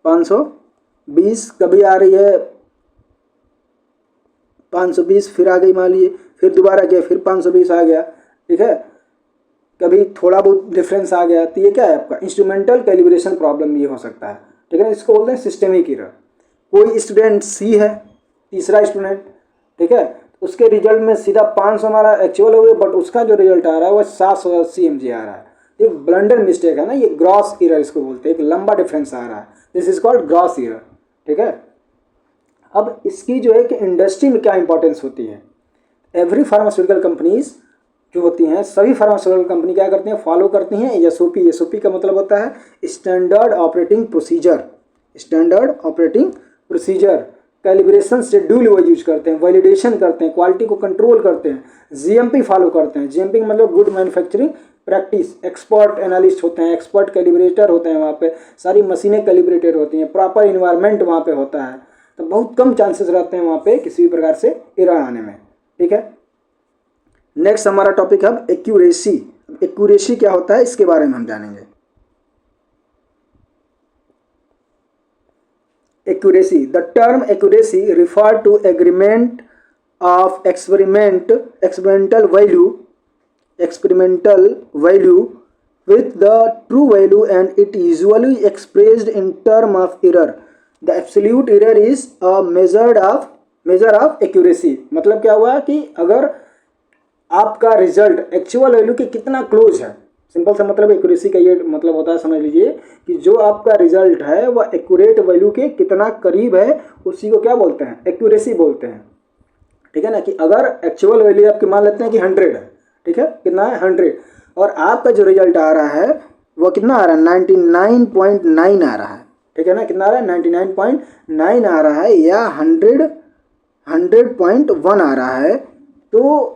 520 कभी आ रही है 520, फिर आ गई मान लीजिए, फिर दोबारा किया फिर 520 आ गया, ठीक है, कभी थोड़ा बहुत डिफरेंस आ गया। तो ये क्या है आपका इंस्ट्रूमेंटल कैलिब्रेशन प्रॉब्लम ये हो सकता है, ठीक है। इसको बोलते हैं सिस्टेमिक एरर। कोई स्टूडेंट सी है, तीसरा स्टूडेंट, ठीक है, उसके रिजल्ट में सीधा 500 हमारा एक्चुअल हो गया, बट उसका जो रिजल्ट आ रहा है वो 780 mg आ रहा है। ये ब्लंडर मिस्टेक है ना, ये ग्रॉस एरर इसको बोलते हैं, एक लंबा डिफरेंस आ रहा है, this is called gross error, ठीक है। अब इसकी जो है कि इंडस्ट्री में क्या इंपॉर्टेंस होती है, एवरी फार्मास्यूटिकल कंपनीज जो होती हैं, सभी फार्मास्यूटिकल कंपनी क्या करती हैं, फॉलो करती हैं एसओपी। एसओपी का मतलब होता है standard operating procedure, standard operating procedure. Calibration schedule वो यूज करते हैं, वैलिडेशन करते हैं, क्वालिटी को कंट्रोल करते हैं, जीएमपी फॉलो करते हैं। जीएमपी का मतलब good manufacturing practice. Expert analyst होते हैं, एक्सपर्ट कैलिब्रेटर होते हैं, वहाँ पे सारी मशीनें कैलिब्रेटेड होती हैं, प्रॉपर इन्वायरमेंट वहाँ पे होता है, तो बहुत कम चांसेस रहते हैं वहाँ पे किसी भी प्रकार से एरर आने में, ठीक है। नेक्स्ट हमारा टॉपिक है एक्यूरेसी। एक्यूरेसी क्या होता है इसके बारे में हम जानेंगे। Accuracy. The term accuracy refer to agreement of experimental value with the true value, and it usually expressed in term of error. The absolute error is a measure of accuracy. मतलब क्या हुआ कि अगर आपका रिजल्ट एक्चुअल वैल्यू के कितना close है, simple सा मतलब एक्यूरेसी का ये मतलब होता है, समझ लीजिए कि जो आपका रिजल्ट है वह एक्यूरेट वैल्यू के कितना करीब है, उसी को क्या बोलते हैं, एक्यूरेसी बोलते हैं, ठीक है ना। कि अगर एक्चुअल वैल्यू आपकी मान लेते हैं कि 100 है, ठीक है, कितना है 100, और आपका जो रिजल्ट आ रहा है वह कितना आ रहा है 99.9 आ रहा है, ठीक है ना। कितना आ रहा है 99.9 आ रहा है, या 100.1 आ रहा है, तो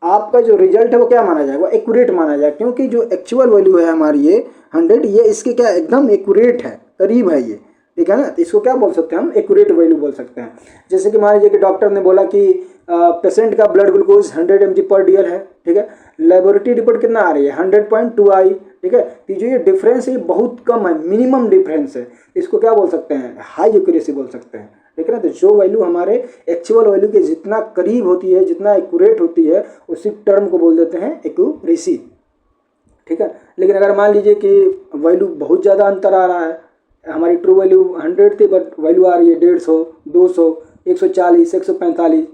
आपका जो रिजल्ट है वो क्या माना जाएगा, एक्यूरेट माना जाएगा, क्योंकि जो एक्चुअल वैल्यू है हमारी ये 100, ये इसके क्या एकदम एक्यूरेट है, करीब है ये, ठीक है ना। तो इसको क्या बोल सकते हैं हम, एक्यूरेट वैल्यू बोल सकते हैं। जैसे कि मान लीजिए कि डॉक्टर ने बोला कि पेशेंट का ब्लड ग्लूकोज 100 mg पर DL है, ठीक है, लेबोरेटरी रिपोर्ट कितना आ रही है 100.2 आई, ठीक है। तो जो ये डिफरेंस है बहुत कम है, मिनिमम डिफरेंस है, इसको क्या बोल सकते हैं, हाई एक्यूरेसी बोल सकते हैं, ठीक है ना। तो जो वैल्यू हमारे एक्चुअल वैल्यू के जितना करीब होती है, जितना एक्यूरेट होती है, उसी टर्म को बोल देते हैं एक्यूरेसी, ठीक है। लेकिन अगर मान लीजिए कि वैल्यू बहुत ज़्यादा अंतर आ रहा है, हमारी ट्रू वैल्यू 100 थी बट वैल्यू आ रही है 150, 200, 140, 145,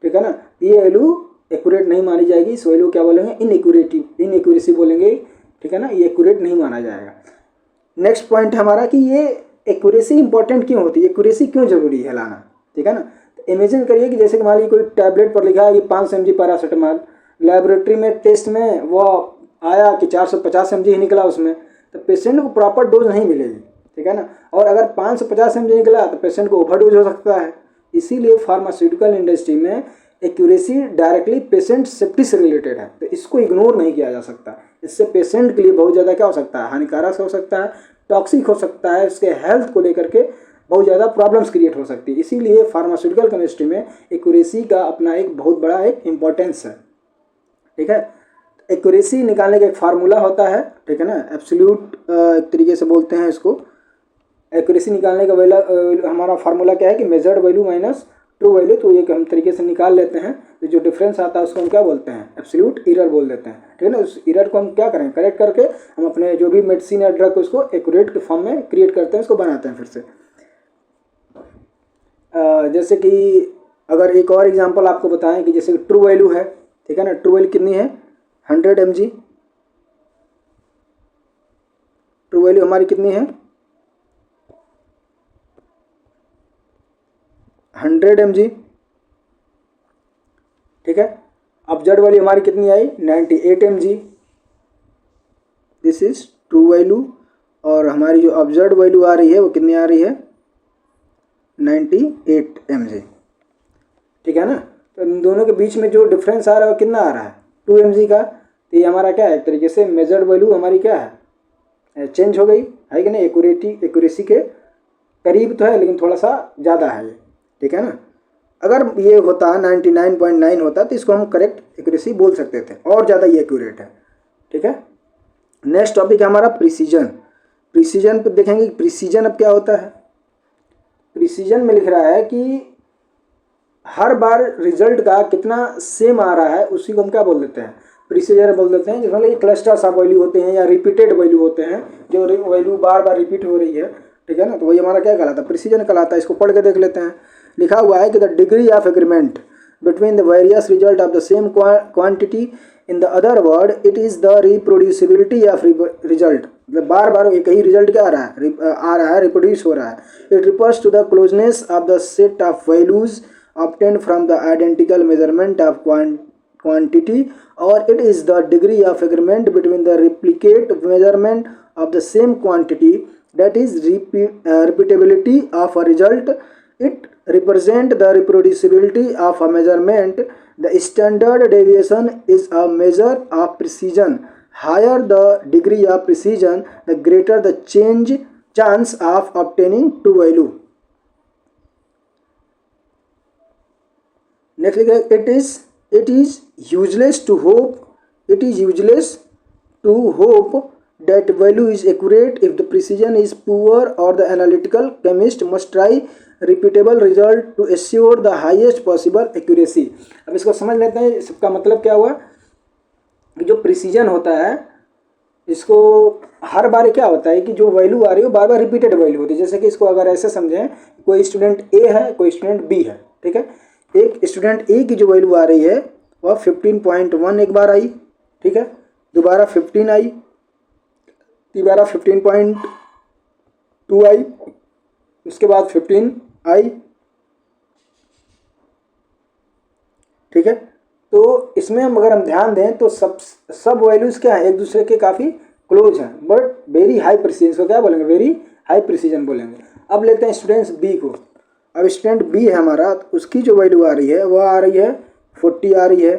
ठीक है ना, ये वैल्यू एक्यूरेट नहीं मानी जाएगी। इस वैल्यू क्या बोलेंगे, इनएक्यूरेसी बोलेंगे, ठीक है ना, ये एक्यूरेट नहीं माना जाएगा। नेक्स्ट पॉइंट है हमारा कि ये एक्यूरेसी इंपॉर्टेंट क्यों होती है, एक्यूरेसी क्यों जरूरी है लाना, ठीक है ना। तो इमेजिन करिए कि जैसे कि मान लीजिए कोई टैबलेट पर लिखा है कि 500 mg पैरासीटामॉल, लेबोरेटरी में टेस्ट में वो आया कि 450 mg ही निकला उसमें, तो पेशेंट को प्रॉपर डोज नहीं मिलेगी, ठीक है ना। और अगर 550 mg निकला तो पेशेंट को ओवरडोज हो सकता है। इसीलिए फार्मास्यूटिकल इंडस्ट्री में एक्यूरेसी डायरेक्टली पेशेंट सेफ्टी से रिलेटेड है, तो इसको इग्नोर नहीं किया जा सकता। इससे पेशेंट के लिए बहुत ज़्यादा क्या हो सकता है, हानिकारक हो सकता है, टॉक्सिक हो सकता है, उसके हेल्थ को लेकर के बहुत ज़्यादा प्रॉब्लम्स क्रिएट हो सकती है। इसीलिए फार्मास्यूटिकल केमिस्ट्री में एक्यूरेसी का अपना एक बहुत बड़ा एक इम्पोर्टेंस है, ठीक है। एक्यूरेसी निकालने का एक फार्मूला होता है, ठीक है ना, एब्सोल्यूट एक तरीके से बोलते हैं इसको। एक्यूरेसी निकालने का हमारा फार्मूला क्या है कि measured value minus true value, तो ये हम तरीके से निकाल लेते हैं। तो जो डिफरेंस आता है उसको हम क्या बोलते हैं, एब्सोल्यूट एरर बोल देते हैं, ठीक है ना। उस एरर को हम क्या करें, करेक्ट करके हम अपने जो भी मेडिसिन या ड्रग उसको एक्यूरेट के फॉर्म में क्रिएट करते हैं, उसको बनाते हैं फिर से। जैसे कि अगर एक और एग्जांपल आपको बताएं कि जैसे ट्रू वैल्यू है, ठीक है ना, ट्रू वैल्यू कितनी है 100 mg, ट्रू वैल्यू हमारी कितनी है 100 mg, ठीक है। ऑब्जर्व वैल्यू हमारी कितनी आई 98 mg, this is true value, और हमारी जो ऑब्जर्व वैल्यू आ रही है वो कितनी आ रही है 98 mg, ठीक है ना। तो इन दोनों के बीच में जो डिफरेंस आ रहा है वो कितना आ रहा है 2 mg का, तो ये हमारा क्या है, एक तरीके से मेजर्ड वैल्यू हमारी क्या है, चेंज हो गई है कि नहीं, एक्यूरेसी के करीब तो है लेकिन थोड़ा सा ज़्यादा है ये, ठीक है ना। अगर ये होता 99.9 होता तो इसको हम करेक्ट एक्यूरेसी बोल सकते थे, और ज़्यादा ये एक्यूरेट है, ठीक है। नेक्स्ट टॉपिक है हमारा प्रिसीजन। प्रिसीजन पे देखेंगे प्रिसीजन अब क्या होता है। प्रिसीजन में लिख रहा है कि हर बार रिजल्ट का कितना सेम आ रहा है, उसी को हम क्या बोल देते हैं, प्रिसीजन बोल देते हैं। जिसमें क्लस्टर्स ऑफ वैल्यू होते हैं या रिपीटेड वैल्यू होते हैं, जो वैल्यू बार बार रिपीट हो रही है, ठीक है ना, तो वही हमारा क्या कहलाता है, प्रिसीजन कहलाता है। इसको पढ़ के देख लेते हैं। लिखा हुआ है कि the degree of agreement between the various result of the same quantity, in the other word it is the reproducibility of result. मतलब बार बार एक ही रिजल्ट क्या आ रहा है, रिप्रोड्यूस हो रहा है। It refers to the closeness of the set of values obtained from the identical measurement of quantity, or it is the degree of agreement between the replicate measurement of the same quantity, that is repeatability of a result. It represent the reproducibility of a measurement. The standard deviation is a measure of precision. Higher the degree of precision, the greater the chance of obtaining true value. Next, it is useless to hope that value is accurate if the precision is poor, or the analytical chemist must try repeatable result to assure the highest possible accuracy. अब इसको समझ लेते हैं, इसका मतलब क्या हुआ कि जो प्रिसीजन होता है, इसको हर बार क्या होता है कि जो वैल्यू आ रही है वो बार बार रिपीटेड वैल्यू होती है। जैसे कि इसको अगर ऐसे समझें, कोई स्टूडेंट ए है, कोई स्टूडेंट बी है, ठीक है। एक स्टूडेंट ए की जो वैल्यू आ रही है वह 15.1 एक बार आई, ठीक है, दोबारा 15 आई, दोबारा 15.2 आई, उसके बाद 15 आई, ठीक है। तो इसमें अगर हम ध्यान दें तो सब वैल्यूज़ क्या है, एक दूसरे के काफ़ी क्लोज हैं, बट वेरी हाई प्रिसीजन। इसको क्या बोलेंगे, वेरी हाई प्रिसीजन बोलेंगे। अब लेते हैं स्टूडेंट्स बी को। अब स्टूडेंट बी है हमारा, उसकी जो वैल्यू आ रही है वह आ रही है 40 आ रही है,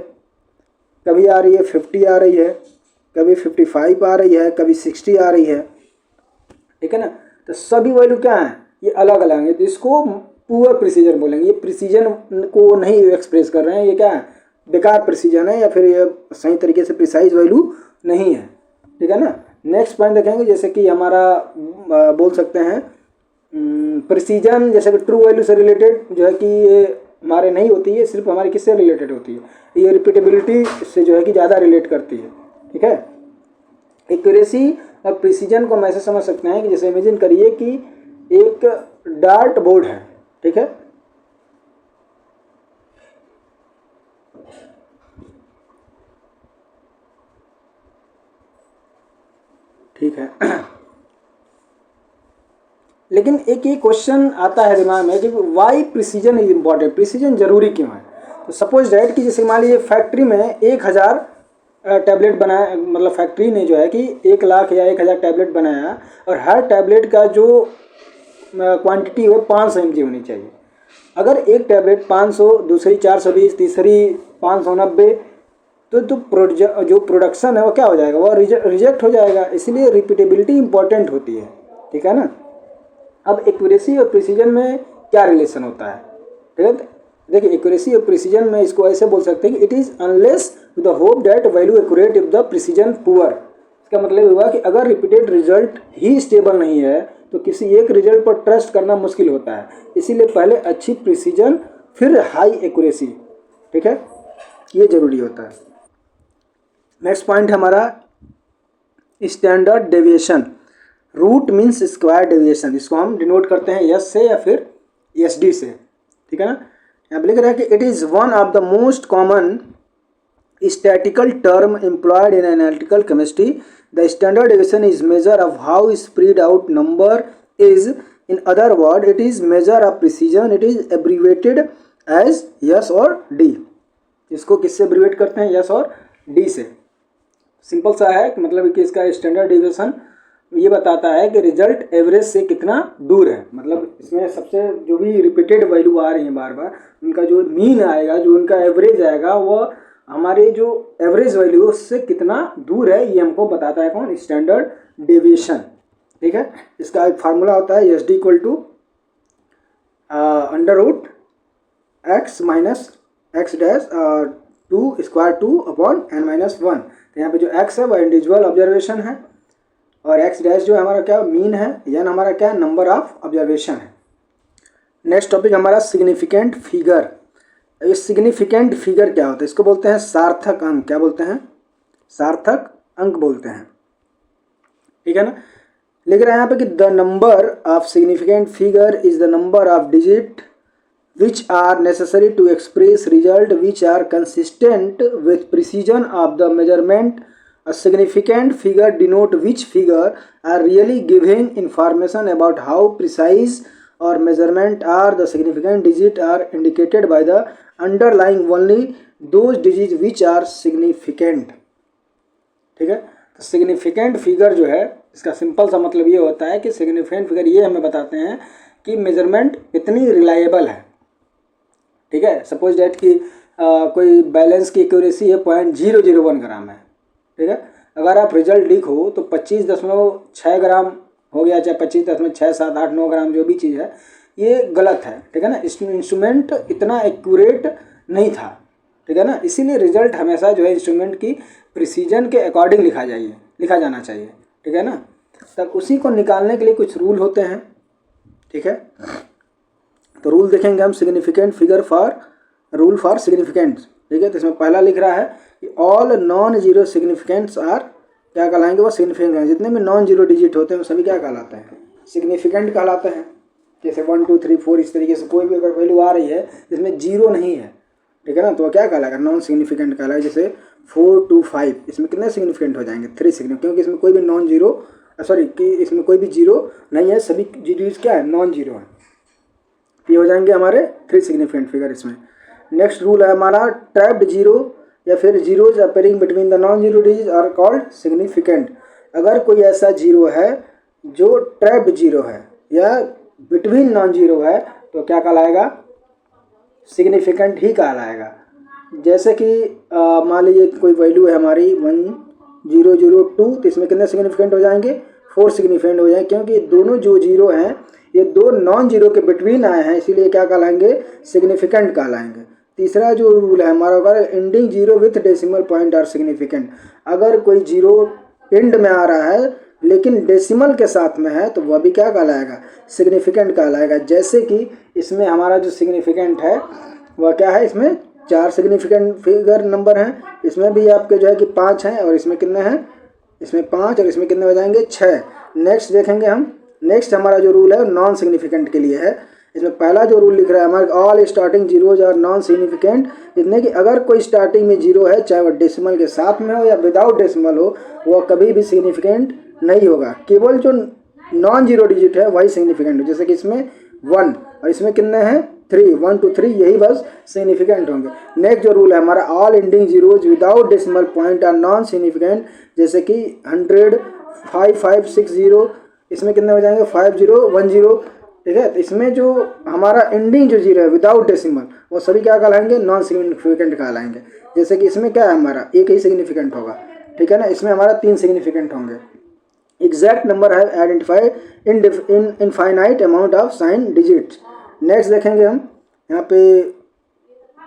कभी आ रही है 50 आ रही है, कभी 55 आ रही है, कभी 60 आ रही है, ठीक है ना। तो सभी वैल्यू क्या है, ये अलग अलग है, तो इसको पुअर प्रिसीजन बोलेंगे। ये प्रिसीजन को नहीं एक्सप्रेस कर रहे हैं, ये क्या है, बेकार प्रिसीजन है, या फिर ये सही तरीके से प्रिसाइज वैल्यू नहीं है, ठीक है ना। नेक्स्ट पॉइंट देखेंगे, जैसे कि हमारा बोल सकते हैं प्रिसीजन, जैसे कि ट्रू वैल्यू से रिलेटेड जो है कि ये हमारे नहीं होती है, सिर्फ हमारी किससे रिलेटेड होती है, ये रिपीटेबिलिटी से जो है कि ज़्यादा रिलेट करती है, ठीक है। एक्यूरेसी और प्रिसीजन को हम ऐसे समझ सकते हैं कि जैसे इमेजिन करिए कि एक डार्ट बोर्ड है, ठीक है, ठीक है। लेकिन एक ये क्वेश्चन आता है दिमाग में कि why precision is important, precision जरूरी क्यों है। तो सपोज डैट कि जैसे मान लीजिए फैक्ट्री में 1000 टैबलेट बनाया, मतलब फैक्ट्री ने जो है कि 1 लाख या 1000 टैबलेट बनाया, और हर टैबलेट का जो क्वांटिटी है 500 mg होनी चाहिए। अगर एक टैबलेट 500, दूसरी 420, तीसरी 590, तो जो प्रोडक्शन है वो क्या हो जाएगा, वो रिजेक्ट हो जाएगा। इसीलिए रिपीटेबिलिटी इंपॉर्टेंट होती है, ठीक है ना। अब एक्यूरेसी और प्रिसीजन में क्या रिलेशन होता है, ठीक है। देखिए एक्यूरेसी और प्रिसीजन में इसको ऐसे बोल सकते हैं कि it is unless with the hope that value accurate if the precision poor. इसका मतलब हुआ कि अगर रिपीटेड रिजल्ट ही स्टेबल नहीं है तो किसी एक रिजल्ट पर ट्रस्ट करना मुश्किल होता है। इसीलिए पहले अच्छी प्रिसीजन फिर हाई एक्यूरेसी, ठीक है, ये जरूरी होता है। नेक्स्ट पॉइंट हमारा standard deviation. Root means square deviation, इसको हम डिनोट करते हैं एस से या फिर एस डी से, ठीक है ना। यहाँ पर लिख रहा है कि it is one of the most common statical term employed in analytical chemistry. The standard deviation is measure of how spread out number is, in other word it is measure of precision. It is abbreviated as S और D. इसको किससे abbreviate करते हैं, yes और D से। Simple सा है कि मतलब कि इसका स्टैंडर्ड डेविएशन ये बताता है कि रिजल्ट एवरेज से कितना दूर है। मतलब इसमें सबसे जो भी रिपीटेड वैल्यू आ रही है बार बार, उनका जो मीन आएगा, जो उनका एवरेज आएगा, वो हमारे जो एवरेज वैल्यू उससे कितना दूर है, ये हमको बताता है कौन, स्टैंडर्ड डेविएशन। ठीक है, इसका एक फार्मूला होता है S D equal to under root X minus X dash 2 square 2 upon n minus 1। तो यहाँ पे जो x है वह इंडिविजुअल ऑब्जर्वेशन है और x डैश जो है हमारा क्या मीन है, n हमारा क्या नंबर ऑफ ऑब्जर्वेशन है। नेक्स्ट टॉपिक हमारा सिग्निफिकेंट फिगर। ये सिग्निफिकेंट फिगर क्या होता है, इसको बोलते हैं सार्थक अंक। क्या बोलते हैं, सार्थक अंक बोलते हैं। ठीक है ना, लिख रहे हैं यहाँ पे कि the number of significant figure is the number of digit which are necessary to express result which are consistent with precision of the measurement. A significant figure denote which figure are really giving information about how precise or measurement are the significant digit are indicated by the underlying only those digits which are significant. ठीक है, तो significant figure जो है इसका simple सा मतलब ये होता है कि सिग्निफिकेंट फिगर ये हमें बताते हैं कि मेजरमेंट कितनी रिलायबल है। ठीक है, सपोज डेट कि कोई बैलेंस की एक्यूरेसी है 0.001 ग्राम है। ठीक है, अगर आप रिजल्ट लिखो तो 25.6 ग्राम हो गया, चाहे 25.678 ग्राम जो भी चीज़ है, ये गलत है। ठीक है ना, इंस्ट्रूमेंट इतना एक्यूरेट नहीं था। ठीक है ना, इसीलिए रिजल्ट हमेशा जो है इंस्ट्रूमेंट की प्रिसीजन के अकॉर्डिंग लिखा जाना चाहिए। ठीक है ना, तब उसी को निकालने के लिए कुछ रूल होते हैं। ठीक है, तो रूल देखेंगे हम significant figure for rule for significant. ठीक है, तो इसमें पहला लिख रहा है कि ऑल नॉन जीरो सिग्निफिकेंट्स आर क्या कहलाएंगे, वो सिग्निफिकेंट। जितने भी नॉन जीरो डिजिट होते हैं वो सभी क्या कहलाते हैं, सिग्निफिकेंट कहलाते हैं। जैसे 1 2 3 4 इस तरीके से कोई भी अगर वैल्यू आ रही है जिसमें जीरो नहीं है, ठीक है ना, तो क्या कहलाएगा, नॉन सिग्निफिकेंट कहलाएगा। जैसे 4 2 5 इसमें कितने सिग्निफिकेंट हो जाएंगे, 3 सिग्निफिकेंट, क्योंकि इसमें कोई भी नॉन जीरो कि इसमें कोई भी जीरो नहीं है, सभी जीरोज क्या है, नॉन जीरो है। ये हो जाएंगे हमारे 3 सिग्निफिकेंट फिगर इसमें। नेक्स्ट रूल है हमारा ट्रैप्ड जीरो या फिर zeros appearing between the non zero digit are called significant. अगर कोई ऐसा जीरो है जो ट्रैप्ड जीरो है या बिटवीन नॉन जीरो है तो क्या कहलाएगा, सिग्निफिकेंट ही कहलाएगा। जैसे कि मान लीजिए कोई वैल्यू है हमारी 1002, तो इसमें कितने सिग्निफिकेंट हो जाएंगे, 4 सिग्निफिकेंट हो जाएंगे, क्योंकि दोनों जो जीरो हैं ये 2 नॉन जीरो के बिटवीन आए हैं, इसीलिए क्या कहलाएंगे, सिग्निफिकेंट कहलाएंगे। तीसरा जो रूल है हमारा होगा ending zero with decimal point are significant. अगर कोई जीरो एंड में आ रहा है लेकिन डेसिमल के साथ में है तो वह भी क्या कहलाएगा, सिग्निफिकेंट कहलाएगा। जैसे कि इसमें हमारा जो सिग्निफिकेंट है वह क्या है, इसमें 4 सिग्निफिकेंट फिगर नंबर हैं, इसमें भी आपके जो है कि 5 हैं और इसमें कितने हैं, इसमें 5 और इसमें कितने हो जाएंगे, 6। नेक्स्ट देखेंगे हम, नेक्स्ट हमारा जो रूल है नॉन सिग्निफिकेंट के लिए है। इसमें पहला जो रूल लिख रहा है हमारे all starting zeros are non significant, जितने कि अगर कोई स्टार्टिंग में जीरो है चाहे वह डेसिमल के साथ में हो या विदाउट डेसिमल हो, वह कभी भी सिग्निफिकेंट नहीं होगा। केवल जो नॉन जीरो डिजिट है वही सिग्निफिकेंट हो। जैसे कि इसमें 1 और इसमें कितने हैं 3, 1 2 3, यही बस सिग्निफिकेंट होंगे। नेक्स्ट जो रूल है हमारा all ending zeros without decimal point are non significant. जैसे कि 100 5560, इसमें कितने हो जाएंगे 5010। ठीक है, तो इसमें जो हमारा एंडिंग जो जीरो है विदाउट डेसिमल वो सभी क्या कहलाएंगे, नॉन सिग्निफिकेंट कहलाएंगे। जैसे कि इसमें क्या है हमारा एक ही सिग्निफिकेंट होगा। ठीक है ना, इसमें हमारा 3 सिग्निफिकेंट होंगे। एग्जैक्ट नंबर है identify in infinite amount of sine digits. Next देखेंगे हम, यहाँ पे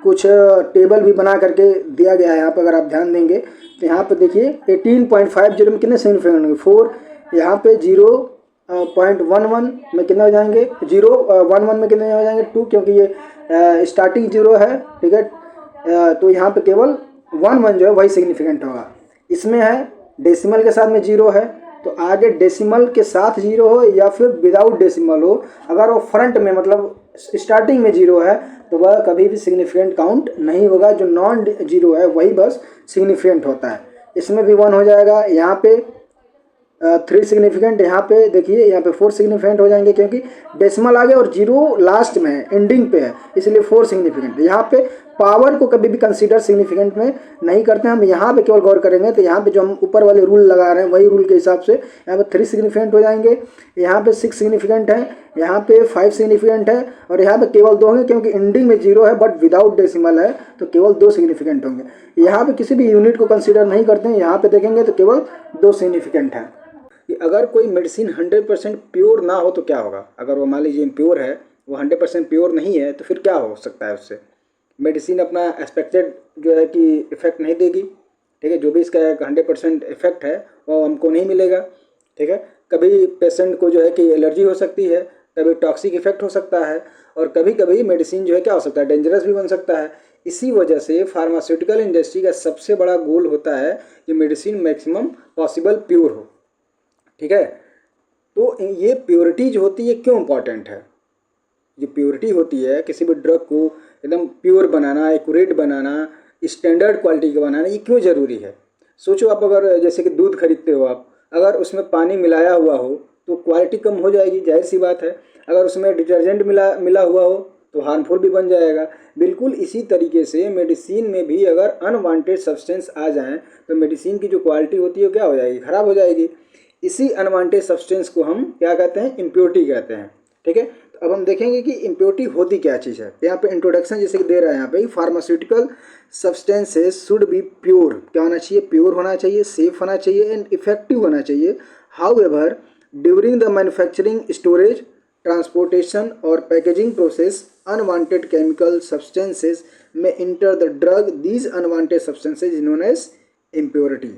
कुछ टेबल भी बना करके दिया गया है। यहाँ पे अगर आप ध्यान देंगे तो यहाँ पे देखिए 18.50 में कितने सिग्निफिकेंट होंगे, 4। यहाँ पे 0.11 में कितने हो जाएंगे, 0.11 में कितने हो जाएंगे 2, क्योंकि ये स्टार्टिंग जीरो है। ठीक है, तो यहाँ पे केवल 11 जो है वही सिग्निफिकेंट होगा। इसमें है डेसिमल के साथ में जीरो है, तो आगे डेसिमल के साथ जीरो हो या फिर विदाउट डेसिमल हो, अगर वो फ्रंट में मतलब स्टार्टिंग में जीरो है तो वह कभी भी सिग्निफिकेंट काउंट नहीं होगा। जो नॉन जीरो है वही बस सिग्निफिकेंट होता है। इसमें भी 1 हो जाएगा। यहाँ पे 3 सिग्निफिकेंट, यहाँ पे देखिए यहाँ पे 4 सिग्निफिकेंट हो जाएंगे, क्योंकि डेसिमल आगे और जीरो लास्ट में है, एंडिंग पे है, इसलिए 4 सिग्निफिकेंट। यहाँ पे पावर को कभी भी कंसीडर सिग्निफिकेंट में नहीं करते हम, यहाँ पे केवल गौर करेंगे। तो यहाँ पे जो हम ऊपर वाले रूल लगा रहे हैं वही रूल के हिसाब से यहाँ पे 3 सिग्निफिकेंट हो जाएंगे। यहाँ पे 6 सिग्निफिकेंट हैं, यहाँ पे 5 सिग्निफिकेंट है और यहाँ पे केवल 2 होंगे, क्योंकि एंडिंग में 0 है बट विदाउट डेसिमल है तो केवल 2 सिग्निफिकेंट होंगे। यहाँ पे किसी भी यूनिट को कंसीडर नहीं करते हैं, यहाँ पे देखेंगे तो केवल 2 सिग्निफिकेंट है। कि अगर कोई मेडिसिन 100% प्योर ना हो तो क्या होगा, अगर वो मान लीजिए इम्प्योर है, वो 100% प्योर नहीं है, तो फिर क्या हो सकता है उससे, मेडिसिन अपना एक्सपेक्टेड जो है कि इफ़ेक्ट नहीं देगी। ठीक है, जो भी इसका 100% इफेक्ट है वो हमको नहीं मिलेगा। ठीक है, कभी पेशेंट को जो है कि एलर्जी हो सकती है, कभी टॉक्सिक इफेक्ट हो सकता है, और कभी कभी मेडिसिन जो है क्या हो सकता है, डेंजरस भी बन सकता है। इसी वजह से फार्मास्यूटिकल इंडस्ट्री का सबसे बड़ा गोल होता है कि मेडिसिन मैक्सिमम पॉसिबल प्योर हो। ठीक है, तो ये प्योरिटी जो होती है क्यों इम्पॉर्टेंट है, जो प्योरिटी होती है किसी भी ड्रग को एकदम प्योर बनाना, एक्यूरेट बनाना, स्टैंडर्ड क्वालिटी का बनाना, ये क्यों ज़रूरी है। सोचो आप अगर जैसे कि दूध खरीदते हो आप, अगर उसमें पानी मिलाया हुआ हो तो क्वालिटी कम हो जाएगी, जाहिर सी बात है। अगर उसमें डिटर्जेंट मिला हुआ हो तो हार्मफुल भी बन जाएगा। बिल्कुल इसी तरीके से मेडिसिन में भी अगर अनवांटेड सब्सटेंस आ जाएँ तो मेडिसिन की जो क्वालिटी होती है वो क्या हो जाएगी, ख़राब हो जाएगी। इसी अनवांटेड सब्सटेंस को हम क्या कहते हैं, इम्प्योरिटी कहते हैं। ठीक है, तो अब हम देखेंगे कि इम्प्योरिटी होती क्या चीज़ है। यहाँ पे इंट्रोडक्शन जैसे कि दे रहा है यहाँ पे, pharmaceutical substances should be pure, क्या होना चाहिए, प्योर होना चाहिए, सेफ होना चाहिए एंड इफेक्टिव होना चाहिए। However during the manufacturing, storage, transportation और packaging process unwanted chemical substances में enter the drug, these unwanted substances known as impurity.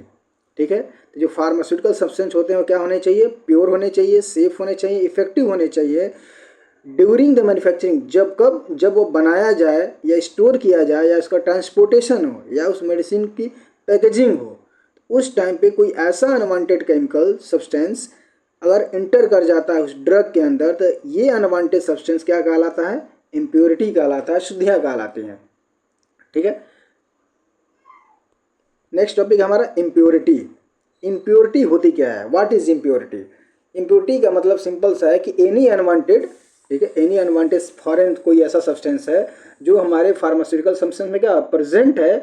ठीक है, तो जो फार्मास्यूटिकल सब्सटेंस होते हैं वो क्या होने चाहिए, प्योर होने चाहिए, सेफ होने चाहिए, इफेक्टिव होने चाहिए। ड्यूरिंग द मैन्युफैक्चरिंग, जब वो बनाया जाए या स्टोर किया जाए या उसका ट्रांसपोर्टेशन हो या उस मेडिसिन की पैकेजिंग हो, उस टाइम पे कोई ऐसा अनवांटेड केमिकल सब्सटेंस अगर इंटर कर जाता है उस ड्रग के अंदर, तो ये अनवांटेड सब्सटेंस क्या कहलाता है, इम्प्योरिटी कहलाता है, शुद्धियाँ कहलाती हैं। ठीक है, नेक्स्ट टॉपिक हमारा इम्प्योरिटी। इम्प्योरिटी होती क्या है, व्हाट इज इम्प्योरिटी। इम्प्योरिटी का मतलब सिंपल सा है कि एनी अनवांटेड, ठीक है, एनी अनवांटेड फॉरेन कोई ऐसा सब्सटेंस है जो हमारे फार्मास्यूटिकल सब्सटेंस में क्या प्रेजेंट है,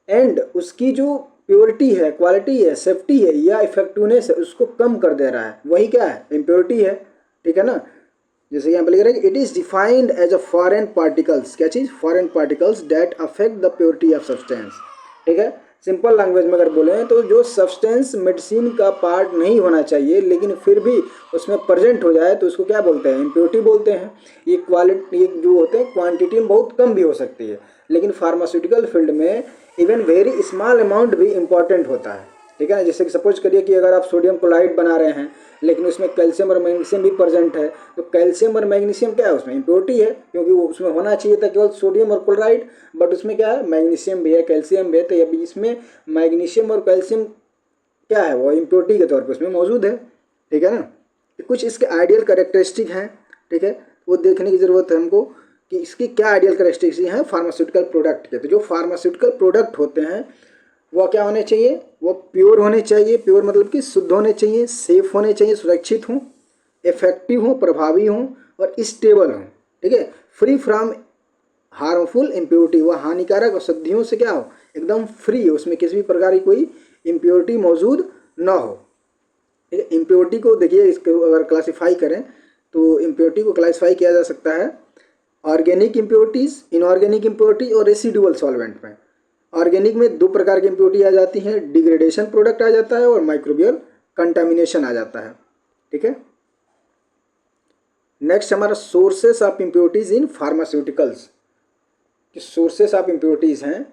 एंड उसकी जो प्योरिटी है, क्वालिटी है, सेफ्टी है या इफेक्टिवनेस है, उसको कम कर दे रहा है, वही क्या है, इम्प्योरिटी है। ठीक है ना, जैसे यहाँ पे लिख रहा है कि it is defined as a foreign particles, क्या चीज़, foreign particles that affect the purity of substance. ठीक है, सिंपल लैंग्वेज में अगर बोलें तो जो सब्सटेंस मेडिसिन का पार्ट नहीं होना चाहिए लेकिन फिर भी उसमें प्रेजेंट हो जाए तो उसको क्या बोलते हैं, इम्प्योरिटी बोलते हैं। ये क्वालिटी, ये जो होते हैं क्वांटिटी में बहुत कम भी हो सकती है, लेकिन फार्मास्यूटिकल फील्ड में इवन वेरी स्मॉल अमाउंट भी इम्पॉर्टेंट होता है। ठीक है ना, जैसे कि सपोज करिए कि अगर आप सोडियम क्लोराइड बना रहे हैं लेकिन उसमें कैल्शियम और मैग्नीशियम भी प्रेजेंट है, तो कैल्शियम और मैग्नीशियम क्या है, उसमें इम्प्योरिटी है, क्योंकि वो उसमें होना चाहिए था केवल सोडियम और क्लोराइड, बट उसमें क्या है, मैग्नीशियम भी है, कैल्शियम भी है। तो अभी इसमें मैग्नीशियम और कैल्शियम क्या है, वो इम्प्योरिटी के तौर पर उसमें मौजूद है। ठीक है ना, तो कुछ इसके आइडियल कैरेक्टरिस्टिक हैं। ठीक है, वो देखने की ज़रूरत है हमको कि इसकी क्या आइडियल कैरेक्टरिस्टिक हैं फार्मास्यूटिकल प्रोडक्ट के। तो जो फार्मास्यूटिकल प्रोडक्ट होते हैं वो क्या होने चाहिए, वो प्योर होने चाहिए, प्योर मतलब कि शुद्ध होने चाहिए, सेफ होने चाहिए, सुरक्षित हों, इफेक्टिव हों, प्रभावी हों और स्टेबल हों। ठीक है, फ्री फ्रॉम हार्मफुल इम्प्योरिटी, वह हानिकारक अशुद्धियों से क्या हो, एकदम फ्री, उसमें किसी भी प्रकार की कोई इम्प्योरिटी मौजूद ना हो। ठीक है, इम्प्योरिटी को देखिए, इसको अगर क्लासीफाई करें तो इम्प्योरिटी को क्लासीफाई किया जा सकता है ऑर्गेनिक इम्प्योरिटीज़, इनऑर्गेनिक इम्प्योरिटी और रेसिडुअल सॉल्वेंट में। ऑर्गेनिक में 2 प्रकार की इम्प्योरिटी आ जाती हैं, डिग्रेडेशन प्रोडक्ट आ जाता है और माइक्रोबियल कंटामिनेशन आ जाता है। ठीक है, नेक्स्ट हमारा sources of impurities in pharmaceuticals. कि सोर्सेस ऑफ इम्प्योरिटीज़ हैं,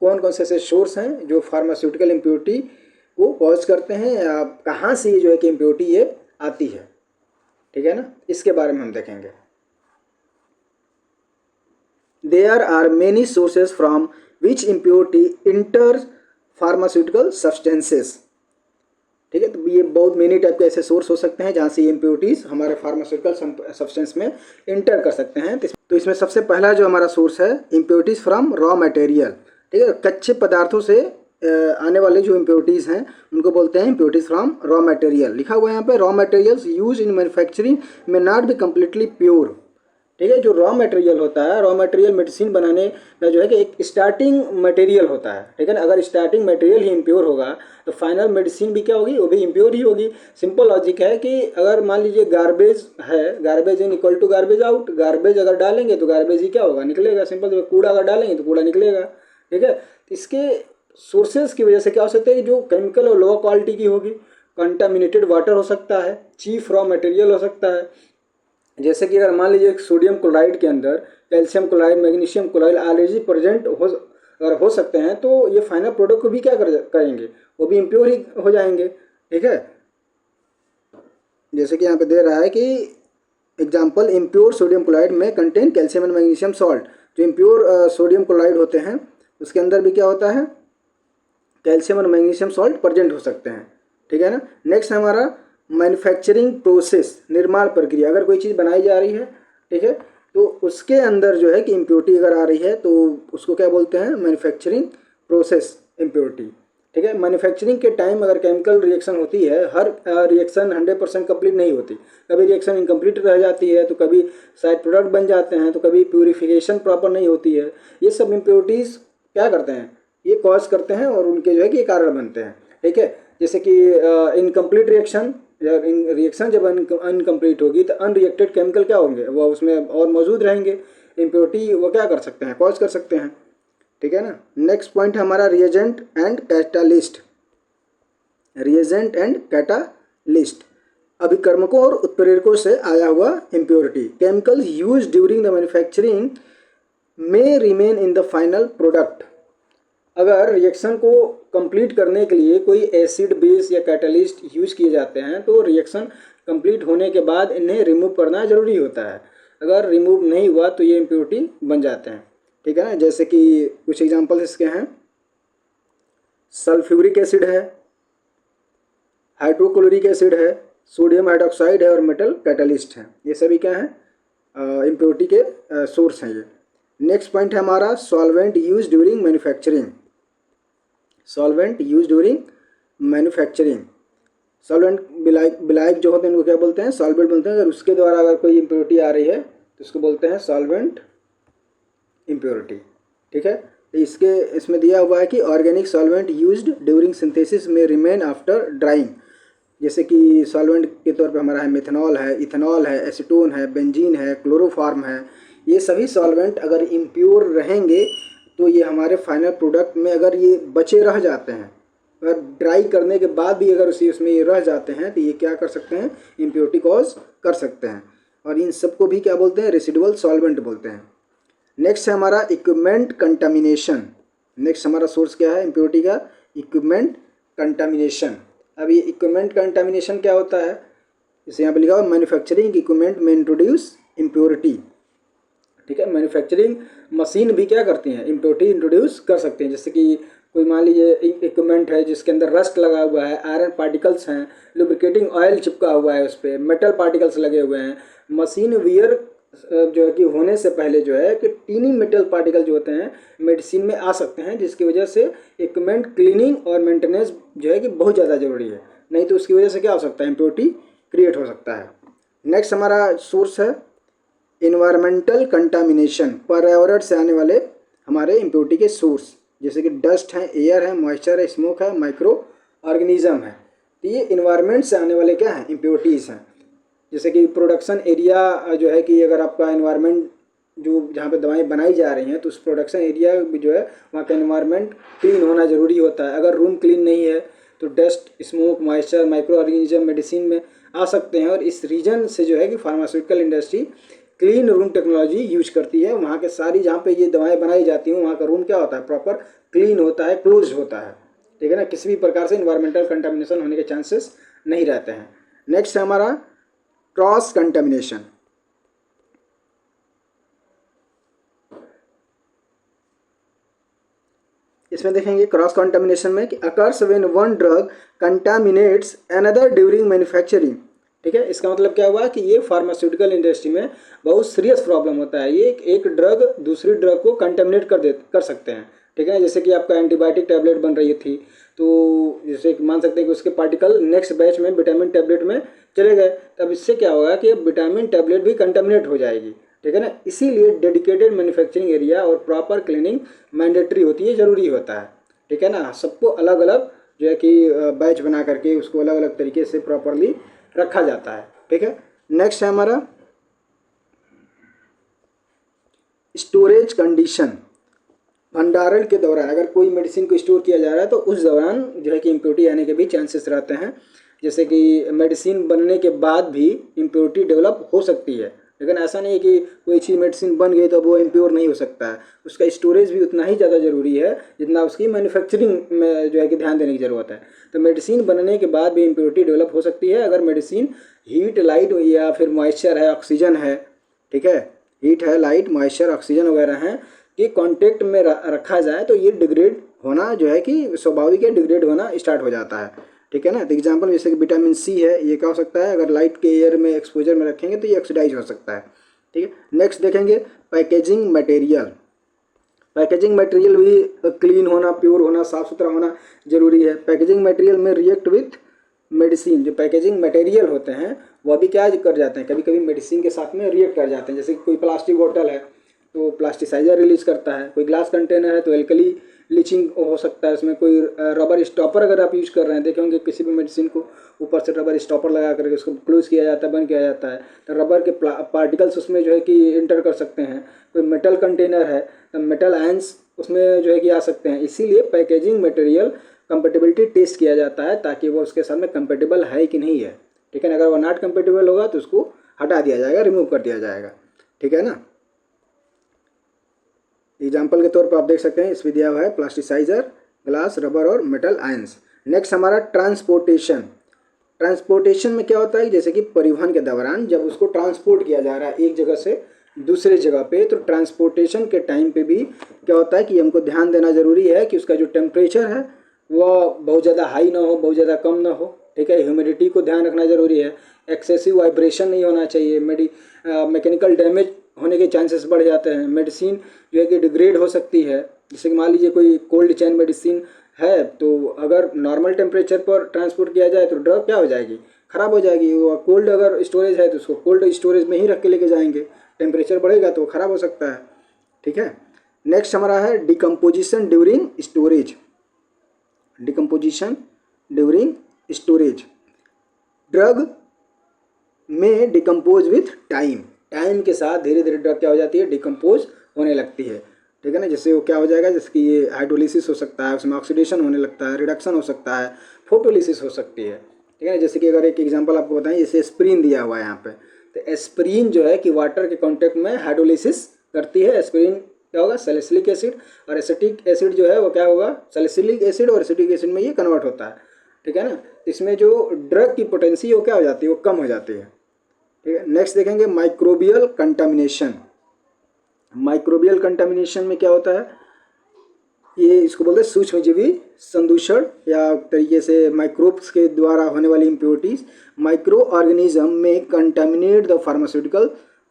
कौन कौन से ऐसे सोर्स हैं जो फार्मास्यूटिकल इम्प्योरिटी को कॉज करते हैं, या कहाँ से ये जो है कि इम्प्योरिटी ये आती है। ठीक है ना, इसके बारे में हम देखेंगे। There are many sources from which impurity enter pharmaceutical substances. ठीक है, तो ये बहुत मेनी टाइप के ऐसे सोर्स हो सकते हैं जहाँ से ये इम्प्योरिटीज़ हमारे फार्मास्यूटिकल सब्सटेंस में इंटर कर सकते हैं। तो इसमें सबसे पहला जो हमारा सोर्स है, इम्प्योरिटीज़ फ्रॉम रॉ मटेरियल। ठीक है, कच्चे पदार्थों से आने वाले जो इम्प्योरिटीज़ हैं उनको बोलते हैं इम्प्योरिटीज़ फ्रॉम रॉ मटेरियल। लिखा हुआ है यहाँ पे, raw materials use in manufacturing में नॉट बी कम्प्लीटली प्योर। ठीक है। जो रॉ मटेरियल होता है, रॉ मटेरियल मेडिसिन बनाने का जो है कि एक स्टार्टिंग मटेरियल होता है, ठीक है ना। अगर स्टार्टिंग मटेरियल ही इम्प्योर होगा तो फाइनल मेडिसिन भी क्या होगी, वो भी इम्प्योर ही होगी। सिंपल लॉजिक है कि अगर मान लीजिए गार्बेज है, garbage in equal to garbage out, garbage अगर डालेंगे तो गार्बेज ही क्या होगा, निकलेगा। सिंपल, तो कूड़ा अगर डालेंगे तो कूड़ा निकलेगा, ठीक है। इसके सोर्सेज की वजह से क्या हो सकता है कि जो केमिकल और लो क्वालिटी की होगी, कंटामिनेटेड वाटर हो सकता है, चीफ रॉ मटेरियल हो सकता है। जैसे कि अगर मान लीजिए सोडियम क्लोराइड के अंदर calcium chloride, magnesium chloride already present अगर हो सकते हैं तो ये फाइनल प्रोडक्ट को भी क्या करेंगे, वो भी इम्प्योर ही हो जाएंगे, ठीक है। जैसे कि यहाँ पे दे रहा है कि एग्जाम्पल, इम्प्योर सोडियम क्लोराइड में contain calcium and magnesium salt. जो इम्प्योर सोडियम क्लोराइड होते हैं उसके अंदर भी क्या होता है, कैल्शियम और मैग्नीशियम सॉल्ट प्रेजेंट हो सकते हैं, ठीक है ना। नेक्स्ट हमारा मैन्युफैक्चरिंग प्रोसेस, निर्माण प्रक्रिया। अगर कोई चीज़ बनाई जा रही है, ठीक है, तो उसके अंदर जो है कि इम्प्योरिटी अगर आ रही है तो उसको क्या बोलते हैं, मैन्युफैक्चरिंग प्रोसेस इम्प्योरिटी, ठीक है। मैन्युफैक्चरिंग के टाइम अगर केमिकल रिएक्शन होती है, हर रिएक्शन 100% कंप्लीट नहीं होती, कभी रिएक्शन इनकम्प्लीट रह जाती है, तो कभी साइड प्रोडक्ट बन जाते हैं, तो कभी प्यूरिफिकेशन प्रॉपर नहीं होती है। ये सब इम्प्योरिटीज़ क्या करते हैं, ये कॉज करते हैं और उनके जो है कि ये कारण बनते हैं, ठीक है। जैसे कि इनकम्प्लीट रिएक्शन, रिएक्शन जब अनकम्प्लीट होगी तो अनरिएक्टेड केमिकल क्या होंगे, वो उसमें और मौजूद रहेंगे, इम्प्योरिटी वो क्या कर सकते हैं, कॉज कर सकते हैं, ठीक है ना। नेक्स्ट पॉइंट है हमारा reagent and catalyst. Reagent and catalyst, अभिकर्मकों और उत्प्रेरकों से आया हुआ impurity. Chemical use during the manufacturing may remain in the final product. अगर रिएक्शन को कंप्लीट करने के लिए कोई एसिड, बेस या कैटलिस्ट यूज किए जाते हैं तो रिएक्शन कंप्लीट होने के बाद इन्हें रिमूव करना ज़रूरी होता है। अगर रिमूव नहीं हुआ तो ये इम्प्योरिटी बन जाते हैं, ठीक है ना। जैसे कि कुछ एग्जांपल्स इसके हैं, सल्फ्यूरिक एसिड है, हाइड्रोक्लोरिक एसिड है, सोडियम हाइड्रोक्साइड है और मेटल कैटलिस्ट है। ये सभी क्या हैं, इम्प्योरिटी के सोर्स हैं ये। नेक्स्ट पॉइंट है हमारा solvent use during manufacturing. Solvent use during manufacturing, solvent be like जो होते हैं उनको क्या बोलते हैं, सॉल्वेंट बोलते हैं। अगर उसके द्वारा अगर कोई इम्प्योरिटी आ रही है तो उसको बोलते हैं सॉल्वेंट इम्प्योरिटी, ठीक है। तो इसमें दिया हुआ है कि organic solvent used during synthesis में रिमेन आफ्टर ड्राइंग। जैसे कि सॉल्वेंट के तौर पे हमारा है मिथेनॉल है, इथेनॉल है, एसीटोन है, बेंजीन है, क्लोरोफॉर्म है। ये सभी सॉल्वेंट अगर इम्प्योर रहेंगे तो ये हमारे फाइनल प्रोडक्ट में अगर ये बचे रह जाते हैं, अगर ड्राई करने के बाद भी अगर उसमें ये रह जाते हैं तो ये क्या कर सकते हैं, इम्प्योरिटी कॉज कर सकते हैं। और इन सबको भी क्या बोलते हैं, रेसिडुअल सॉल्वेंट बोलते हैं। नेक्स्ट है हमारा इक्विपमेंट कंटामिनेशन। नेक्स्ट हमारा सोर्स क्या है इम्प्योरिटी का, इक्विपमेंट कंटामिनेशन। अब ये इक्विपमेंट कंटामिनेशन क्या होता है, इसे यहाँ पे लिखा हुआ मैन्युफैक्चरिंग इक्विपमेंट में इंट्रोड्यूस इम्प्योरिटी, ठीक है। मैन्युफैक्चरिंग मशीन भी क्या करती हैं, इम्प्योरिटी इंट्रोड्यूस कर सकते हैं। जैसे कि कोई मान लीजिए इक्विपमेंट है जिसके अंदर रस्ट लगा हुआ है, आयरन पार्टिकल्स हैं, लुब्रिकेटिंग ऑयल चिपका हुआ है उस पर, मेटल पार्टिकल्स लगे हुए हैं। मशीन वियर जो है कि होने से पहले जो है कि टीनी मेटल पार्टिकल जो होते हैं मेडिसिन में आ सकते हैं, जिसकी वजह से इक्विपमेंट क्लीनिंग और मेंटेनेंस जो है कि बहुत ज़्यादा ज़रूरी है, नहीं तो उसकी वजह से क्या हो सकता है, इम्प्योरिटी क्रिएट हो सकता है। नेक्स्ट हमारा सोर्स है इन्वायरमेंटल कंटामिनेशन, पर्यावरण से आने वाले हमारे इम्प्योरिटी के सोर्स, जैसे कि डस्ट है, एयर है, मॉइस्चर है, स्मोक है, माइक्रो ऑर्गेनिज्म है। तो ये इन्वायरमेंट से आने वाले क्या हैं, इम्प्योरिटीज़ हैं। जैसे कि प्रोडक्शन एरिया जो है कि अगर आपका इन्वायरमेंट जो जहाँ पे दवाएं बनाई जा रही हैं तो उस प्रोडक्शन एरिया भी जो है वहाँ का इन्वायरमेंट क्लीन होना ज़रूरी होता है। अगर रूम क्लीन नहीं है तो dust, smoke, moisture, micro organism medicine में आ सकते हैं। और इस रीजन से जो है कि pharmaceutical industry clean room technology use करती है। वहाँ के सारी जहाँ पे ये दवाएं बनाई जाती हैं वहाँ का रूम क्या होता है, प्रॉपर क्लीन होता है, क्लोज होता है, ठीक है ना। किसी भी प्रकार से इन्वायरमेंटल कंटामिनेशन होने के चांसेस नहीं रहते हैं। नेक्स्ट है हमारा क्रॉस कंटामिनेशन। इसमें देखेंगे क्रॉस कंटामिनेशन में कि occurs when one drug contaminates another during manufacturing, ठीक है। इसका मतलब क्या हुआ कि ये फार्मास्यूटिकल इंडस्ट्री में बहुत सीरियस प्रॉब्लम होता है। ये एक ड्रग दूसरी ड्रग को कंटामिनेट कर सकते हैं, ठीक है। जैसे कि आपका एंटीबायोटिक टैबलेट बन रही थी तो जैसे मान सकते हैं कि उसके पार्टिकल नेक्स्ट बैच में विटामिन टैबलेट में चले गए, तब इससे क्या होगा कि अब विटामिन टैबलेट भी कंटामिनेट हो जाएगी, ठीक है ना। इसीलिए डेडिकेटेड मैन्युफैक्चरिंग एरिया और प्रॉपर क्लीनिंग मैंडेटरी होती है, ज़रूरी होता है। ठीक है ना। सबको अलग अलग जो है कि बैच बना करके उसको अलग अलग तरीके से प्रॉपरली रखा जाता है। ठीक है। नेक्स्ट है हमारा स्टोरेज कंडीशन। भंडारण के दौरान अगर कोई मेडिसिन को स्टोर किया जा रहा है तो उस दौरान जो है कि इम्प्योरिटी आने के भी चांसेस रहते हैं। जैसे कि मेडिसिन बनने के बाद भी इम्प्योरिटी डेवलप हो सकती है, लेकिन ऐसा नहीं है कि कोई चीज़ मेडिसिन बन गई तो वो इम्प्योर नहीं हो सकता है। उसका स्टोरेज भी उतना ही ज़्यादा ज़रूरी है जितना उसकी मैन्युफैक्चरिंग में जो है कि ध्यान देने की ज़रूरत है। तो मेडिसिन बनने के बाद भी इम्प्योरिटी डेवलप हो सकती है अगर मेडिसिन हीट, लाइट या फिर मॉइस्चर है, ऑक्सीजन है, ठीक है, हीट है, लाइट, मॉइस्चर, ऑक्सीजन वगैरह हैं कि कांटेक्ट में रखा जाए तो ये डिग्रेड होना जो है कि स्वाभाविक है, डिग्रेड होना स्टार्ट हो जाता है। ठीक है ना। तो एग्जांपल जैसे कि विटामिन सी है, ये क्या हो सकता है, अगर लाइट के एयर में एक्सपोजर में रखेंगे तो ये ऑक्सीडाइज हो सकता है। ठीक है। नेक्स्ट देखेंगे पैकेजिंग मटेरियल। पैकेजिंग मटेरियल भी क्लीन होना, प्योर होना, साफ सुथरा होना जरूरी है। पैकेजिंग मटेरियल में रिएक्ट विथ मेडिसिन, जो पैकेजिंग मटेरियल होते हैं वह भी क्या कर जाते हैं, कभी कभी मेडिसिन के साथ में रिएक्ट कर जाते हैं। जैसे कोई प्लास्टिक बोतल है तो प्लास्टिसाइजर रिलीज करता है, कोई ग्लास कंटेनर है तो एल्कली लीचिंग हो सकता है उसमें, कोई रबर स्टॉपर अगर आप यूज़ कर रहे हैं, देखे होंगे किसी भी मेडिसिन को ऊपर से रबर स्टॉपर लगा करके उसको क्लोज किया जाता है, बंद किया जाता है, तो रबर के पार्टिकल्स उसमें जो है कि इंटर कर सकते हैं। कोई मेटल कंटेनर है तो मेटल आयंस उसमें जो है कि आ सकते हैं। इसीलिए पैकेजिंग मटेरियल कंपेटेबिलिटी टेस्ट किया जाता है ताकि वो उसके साथ में कंपेटेबल है कि नहीं है। ठीक है ना। अगर वो नॉट कंपेटेबल होगा तो उसको हटा दिया जाएगा, रिमूव कर दिया जाएगा। ठीक है ना। एग्जाम्पल के तौर पर आप देख सकते हैं इसमें दिया हुआ है प्लास्टिसाइजर, ग्लास, रबर और मेटल आयंस। नेक्स्ट हमारा ट्रांसपोर्टेशन। ट्रांसपोर्टेशन में क्या होता है, जैसे कि परिवहन के दौरान जब उसको ट्रांसपोर्ट किया जा रहा है एक जगह से दूसरे जगह पे, तो ट्रांसपोर्टेशन के टाइम पे भी क्या होता है कि हमको ध्यान देना ज़रूरी है कि उसका जो टेम्परेचर है वह बहुत ज़्यादा हाई ना हो, बहुत ज़्यादा कम ना हो। ठीक है। ह्यूमिडिटी को ध्यान रखना ज़रूरी है। एक्सेसिव वाइब्रेशन नहीं होना चाहिए। मैकेनिकल डैमेज होने के चांसेस बढ़ जाते हैं। मेडिसिन जो है कि डिग्रेड हो सकती है। जैसे कि मान लीजिए कोई कोल्ड चैन मेडिसिन है तो अगर नॉर्मल टेम्परेचर पर ट्रांसपोर्ट किया जाए तो ड्रग क्या हो जाएगी, ख़राब हो जाएगी। वो कोल्ड अगर स्टोरेज है तो उसको कोल्ड स्टोरेज में ही रख के लेके जाएंगे, टेम्परेचर बढ़ेगा तो ख़राब हो सकता है। ठीक है। नेक्स्ट हमारा है decomposition during storage. Decomposition during storage, drug में डिकम्पोज विथ टाइम। टाइम के साथ धीरे धीरे ड्रग क्या हो जाती है, डिकम्पोज होने लगती है। ठीक है ना। जैसे वो क्या हो जाएगा, जैसे कि ये हाइड्रोलिसिस हो सकता है, उसमें ऑक्सीडेशन होने लगता है, रिडक्शन हो सकता है, फोटोलिसिस हो सकती है। ठीक है ना। जैसे कि अगर एक एग्जांपल आपको बताएं, जैसे एस्प्रीन दिया हुआ है यहाँ पे, तो एस्प्रीन जो है कि वाटर के कॉन्टेक्ट में हाइड्रोलिसिस करती है। एस्प्रीन क्या होगा, सैलिसिलिक एसिड, और एसिटिक एसिड जो है वो क्या होगा, सैलिसिलिक एसिड और एसिटिक एसिड में ये कन्वर्ट होता है। ठीक है ना। इसमें जो ड्रग की पोटेंसी वो क्या हो जाती है, वो कम हो जाती है। ठीक है। नेक्स्ट देखेंगे माइक्रोबियल कंटामिनेशन। माइक्रोबियल कंटामिनेशन में क्या होता है, ये इसको बोलते हैं सूक्ष्मजीवी संदूषण, या तरीके से माइक्रोब्स के द्वारा होने वाली इम्प्योरिटीज। माइक्रो ऑर्गेनिज्म में कंटामिनेट द फार्मास्यूटिकल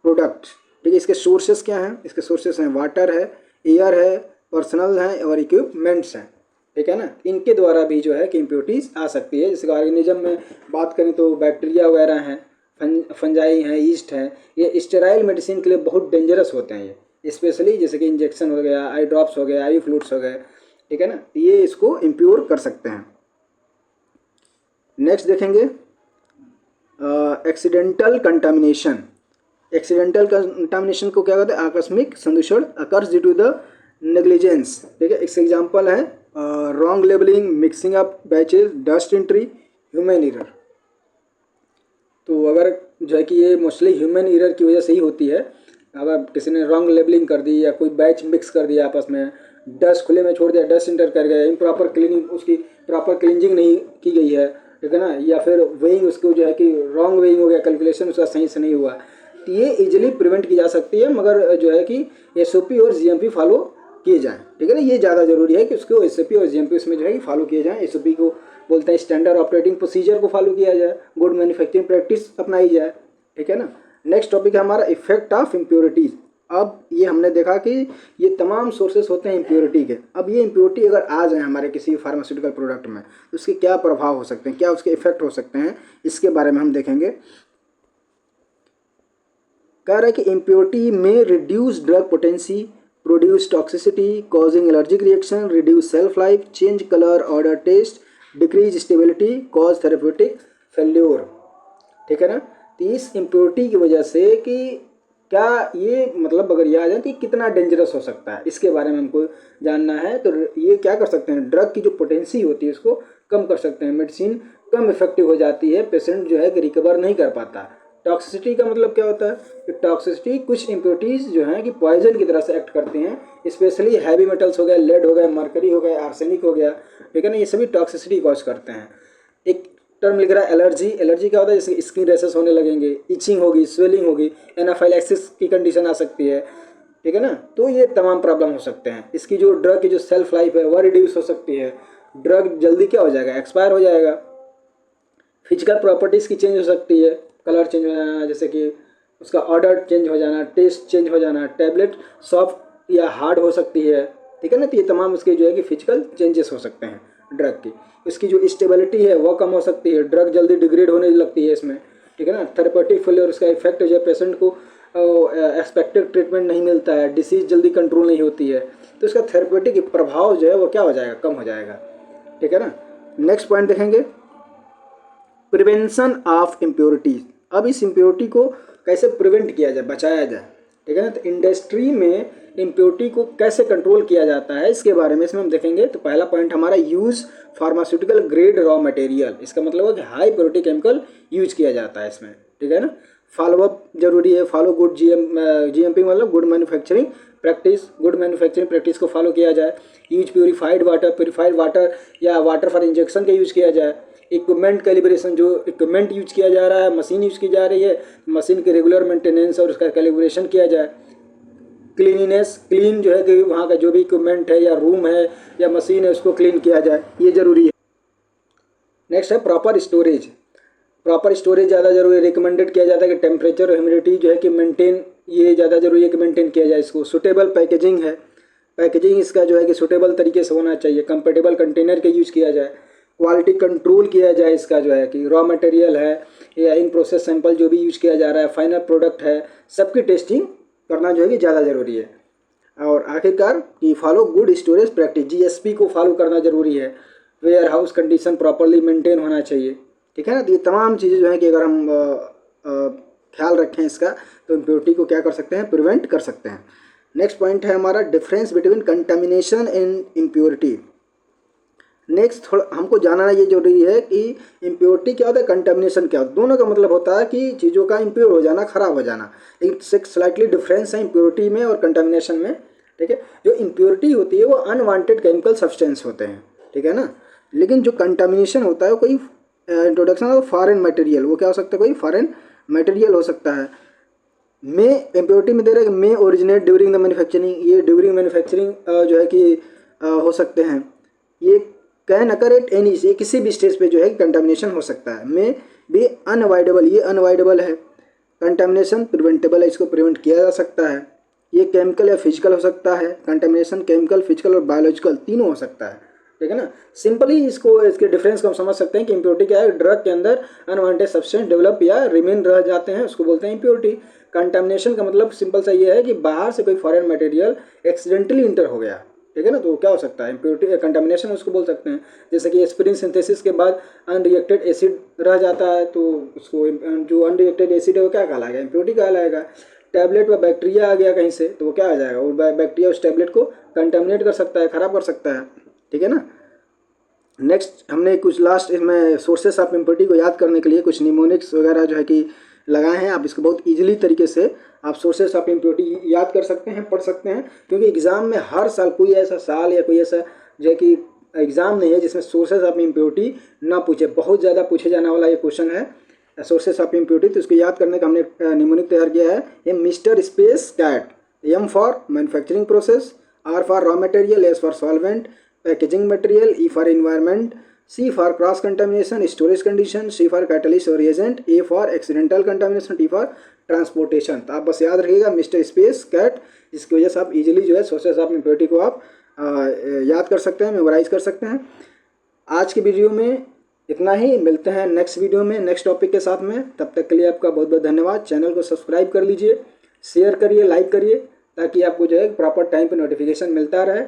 प्रोडक्ट। ठीक है। इसके सोर्सेस क्या हैं, इसके सोर्सेस हैं वाटर है, एयर है, पर्सनल है और इक्विपमेंट्स हैं। ठीक है ना। इनके द्वारा भी जो है कि इम्प्योरिटीज आ सकती है। जैसे ऑर्गेनिज्म में बात करें तो बैक्टीरिया वगैरह हैं, फंजाई हैं, ईस्ट हैं। ये स्टेराइल मेडिसिन के लिए बहुत डेंजरस होते हैं ये, स्पेशली जैसे कि इंजेक्शन हो गया, आई ड्रॉप्स हो गया, आई फ्लूइड्स हो गए। ठीक है ना। ये इसको इम्प्योर कर सकते हैं। नेक्स्ट देखेंगे एक्सीडेंटल कंटामिनेशन। एक्सीडेंटल कंटामिनेशन को क्या कहते हैं, आकस्मिक संदूषण occurs due to the negligence. ठीक है। इसके एग्जांपल है wrong labelling, mixing up batches, dust entry, human error. तो अगर जो है कि ये मोस्टली ह्यूमन एरर की वजह से ही होती है। अगर किसी ने रॉन्ग लेबलिंग कर दी या कोई बैच मिक्स कर दिया आपस में, डस्ट खुले में छोड़ दिया, डस्ट इंटर कर गया, इम्प्रॉपर क्लीनिंग, उसकी प्रॉपर क्लींजिंग नहीं की गई है, ठीक है ना, या फिर वेइंग उसको जो है कि रॉन्ग वेइंग हो गया, कैलकुलेशन उसका सही से नहीं हुआ, तो ये इजीली प्रिवेंट की जा सकती है। मगर जो है कि एसओपी और जीएमपी फॉलो किए जाएँ। ठीक है ना। ये ज़्यादा ज़रूरी है कि उसको एसओपी और जीएमपी उसमें जो है कि फॉलो किए जाएँ। एसओपी को बोलते हैं स्टैंडर्ड ऑपरेटिंग प्रोसीजर को फॉलो किया जाए, गुड मैन्युफैक्चरिंग प्रैक्टिस अपनाई जाए। ठीक है ना। नेक्स्ट टॉपिक है हमारा इफेक्ट ऑफ इम्प्योरिटीज़। अब ये हमने देखा कि ये तमाम सोर्सेस होते हैं इम्प्योरिटी के। अब ये इम्प्योरिटी अगर आ जाए हमारे किसी फार्मास्यूटिकल प्रोडक्ट में तो उसके क्या प्रभाव हो सकते हैं, क्या उसके इफेक्ट हो सकते हैं, इसके बारे में हम देखेंगे। कह रहा है कि इम्प्योरिटी में reduce drug potency, produce toxicity, causing allergic reaction, reduce shelf life, change colour, odour taste, decrease stability, cause therapeutic failure. ठीक है ना। तो इस इम्प्योरिटी की वजह से कि क्या ये मतलब अगर ये आ जाए तो कितना डेंजरस हो सकता है, इसके बारे में हमको जानना है। तो ये क्या कर सकते हैं, ड्रग की जो पोटेंसी होती है उसको कम कर सकते हैं, मेडिसिन कम इफेक्टिव हो जाती है, पेशेंट जो है कि रिकवर नहीं कर पाता। टॉक्सिसिटी का मतलब क्या होता है कि टॉक्सिसिटी कुछ इम्प्योरिटीज़ जो हैं कि पॉइजन की तरह से एक्ट करते हैं, स्पेशली हैवी मेटल्स हो गए, लेड हो गए, मरकरी हो गए, आर्सेनिक हो गया, ठीक है ना, ये सभी टॉक्सिसिटी कॉज करते हैं। एक टर्म लिख रहा है एलर्जी। एलर्जी क्या होता है, जैसे स्किन रैशेस होने लगेंगे, इचिंग होगी, स्वेलिंग होगी, एनाफाइलैक्सिस की कंडीशन आ सकती है, ठीक है ना। तो ये तमाम प्रॉब्लम हो सकते हैं। इसकी जो ड्रग की जो सेल्फ लाइफ है वह रिड्यूस हो सकती है, ड्रग जल्दी क्या हो जाएगा, एक्सपायर हो जाएगा। फिजिकल प्रॉपर्टीज़ की चेंज हो सकती है, कलर चेंज हो जाना, जैसे कि उसका ऑर्डर चेंज हो जाना, टेस्ट चेंज हो जाना, टैबलेट सॉफ्ट या हार्ड हो सकती है, ठीक है ना। तो ये तमाम उसके जो है कि फिजिकल चेंजेस हो सकते हैं ड्रग की। इसकी जो स्टेबिलिटी है वो कम हो सकती है, ड्रग जल्दी डिग्रेड होने लगती है इसमें, ठीक है ना। थेरेपेटिक फेलियर, उसका इफेक्ट जो है पेशेंट को एक्सपेक्टेड ट्रीटमेंट नहीं मिलता है, डिसीज जल्दी कंट्रोल नहीं होती है, तो इसका थेरेपेटिक प्रभाव जो है वो क्या हो जाएगा, कम हो जाएगा, ठीक है ना। नेक्स्ट पॉइंट देखेंगे, प्रिवेंशन ऑफ इम्प्योरिटीज। अब इस इम्प्योरिटी को कैसे प्रिवेंट किया जाए, बचाया जाए, ठीक है ना। तो इंडस्ट्री में इम्प्योरिटी को कैसे कंट्रोल किया जाता है, इसके बारे में इसमें हम देखेंगे। तो पहला पॉइंट हमारा use pharmaceutical grade raw material, इसका मतलब है कि हाई प्योरिटी केमिकल यूज किया जाता है इसमें, ठीक है ना। फॉलोअप जरूरी है, फॉलो गुड जीएमपी मतलब good manufacturing practice, good manufacturing practice को फॉलो किया जाए। यूज प्योरीफाइड वाटर या वाटर फॉर इंजेक्शन का यूज किया जाए। इक्विपमेंट कैलिब्रेशन, जो इक्विपमेंट यूज किया जा रहा है, मशीन यूज की जा रही है, मशीन के रेगुलर मेंटेनेंस और उसका कैलिब्रेशन किया जाए। क्लीनिनेस, क्लीन जो है कि वहाँ का जो भी इक्विपमेंट है या रूम है या मशीन है उसको क्लीन किया जाए, ये जरूरी है। नेक्स्ट है प्रॉपर स्टोरेज। प्रॉपर स्टोरेज ज़्यादा जरूरी है, रिकमेंडेड किया जाता है कि टेम्परेचर और ह्यूमिडिटी जो है कि मेंटेन, ये ज़्यादा जरूरी है कि मेंटेन किया जाए इसको। सुटेबल पैकेजिंग है, पैकेजिंग इसका जो है कि सुटेबल तरीके से होना चाहिए, कंफर्टेबल कंटेनर का यूज़ किया जाए। क्वालिटी कंट्रोल किया जाए इसका जो है कि रॉ मटेरियल है या इन प्रोसेस सैंपल जो भी यूज किया जा रहा है, फाइनल प्रोडक्ट है, सबकी टेस्टिंग करना जो है कि ज़्यादा ज़रूरी है। और आखिरकार कि follow good storage practice, GSP को फॉलो करना जरूरी है। Warehouse condition properly maintain होना चाहिए, ठीक है ना। तो ये तमाम चीज़ें जो है कि अगर हम ख्याल रखें इसका, तो इम्प्योरिटी को क्या कर सकते हैं, प्रिवेंट कर सकते हैं। नेक्स्ट पॉइंट है हमारा difference between contamination and impurity. Next थोड़ा हमको जानना ये जरूरी है कि इम्प्योरिटी क्या होता है, कंटामिनेशन क्या होता है। दोनों का मतलब होता है कि चीज़ों का इम्प्योर हो जाना, खराब हो जाना। एक स्लाइटली डिफरेंस है इम्प्योरिटी में और कंटामिनेशन में, ठीक है। जो इम्प्योरिटी होती है वो अनवांटेड केमिकल सब्सटेंस होते हैं, ठीक है ना। लेकिन जो कंटामिनेशन होता है वो कोई इंट्रोडक्शन ऑफ फॉरेन मटेरियल, वो क्या हो सकता है, कोई फॉरेन मटेरियल हो सकता है। में इम्प्योरिटी में दे रहा है कि मे ओरिजिनेट ड्यूरिंग द मैन्युफैक्चरिंग, ये ड्यूरिंग मैन्युफैक्चरिंग जो है कि हो सकते हैं। ये कैन अकर एट एनी, ये किसी भी स्टेज पे जो है कंटामिनेशन हो सकता है। में भी अनअवॉइडेबल, ये अनअवॉइडेबल है। कंटामिनेशन प्रिवेंटेबल है, इसको प्रिवेंट किया जा सकता है। ये केमिकल या फिजिकल हो सकता है, कंटामिनेशन केमिकल, फिजिकल और बायोलॉजिकल तीनों हो सकता है, ठीक है ना। सिंपली इसको, इसके डिफरेंस को हम समझ सकते हैं कि इम्प्योरिटी क्या है, ड्रग के अंदर अनवांटेड सब्सटेंस डेवलप या रिमेन रह जाते हैं, उसको बोलते हैं इम्प्योरिटी। कंटामिनेशन का मतलब सिंपल सा ये है कि बाहर से कोई फॉरेन मटेरियल एक्सीडेंटली इंटर हो गया, ठीक है ना, तो क्या हो सकता है, इम्प्योरिटी कंटामिनेशन उसको बोल सकते हैं। जैसे कि एस्पिरिन सिंथेसिस के बाद अनरिएक्टेड एसिड रह जाता है, तो उसको जो अनरिएक्टेड एसिड है वो क्या कहलाएगा, इम्प्योरिटी कहलाएगा। टैबलेट में बैक्टीरिया आ गया कहीं से, तो वो क्या आ जाएगा, वो बैक्टीरिया उस टैबलेट को कंटामिनेट कर सकता है, खराब कर सकता है, ठीक है ना। नेक्स्ट हमने कुछ लास्ट इसमें सोर्सेस ऑफ इम्प्योरिटी को याद करने के लिए कुछ निमोनिक्स वगैरह जो है कि लगाए हैं। आप इसको बहुत इजीली तरीके से आप सोर्सेस ऑफ इम्प्योरिटी याद कर सकते हैं, पढ़ सकते हैं, क्योंकि एग्जाम में हर साल कोई ऐसा साल या कोई ऐसा जो है कि एग्जाम नहीं है जिसमें सोर्सेस ऑफ इम्प्योरिटी ना पूछे। बहुत ज़्यादा पूछे जाने वाला ये क्वेश्चन है सोर्सेस ऑफ इम्प्योरिटी। तो इसको याद करने का हमने निमोनिक तैयार किया है। ये mister space cat, M for manufacturing process, R for raw material, S for solvent packaging material, E for environment, C for cross contamination, storage condition, C for catalyst or reagent, A for accidental contamination, T for transportation। तो आप बस याद रखिएगा mister space cat, जिसकी वजह से आप easily जो है सोर्सेस ऑफ इम्प्योरिटी को आप याद कर सकते हैं, मेमोराइज कर सकते हैं। आज की वीडियो में इतना ही, मिलते हैं नेक्स्ट वीडियो में नेक्स्ट टॉपिक के साथ में। तब तक के लिए आपका बहुत बहुत धन्यवाद। चैनल को सब्सक्राइब कर लीजिए, शेयर करिए, लाइक करिए, ताकि आपको जो है प्रॉपर टाइम पे नोटिफिकेशन मिलता रहे।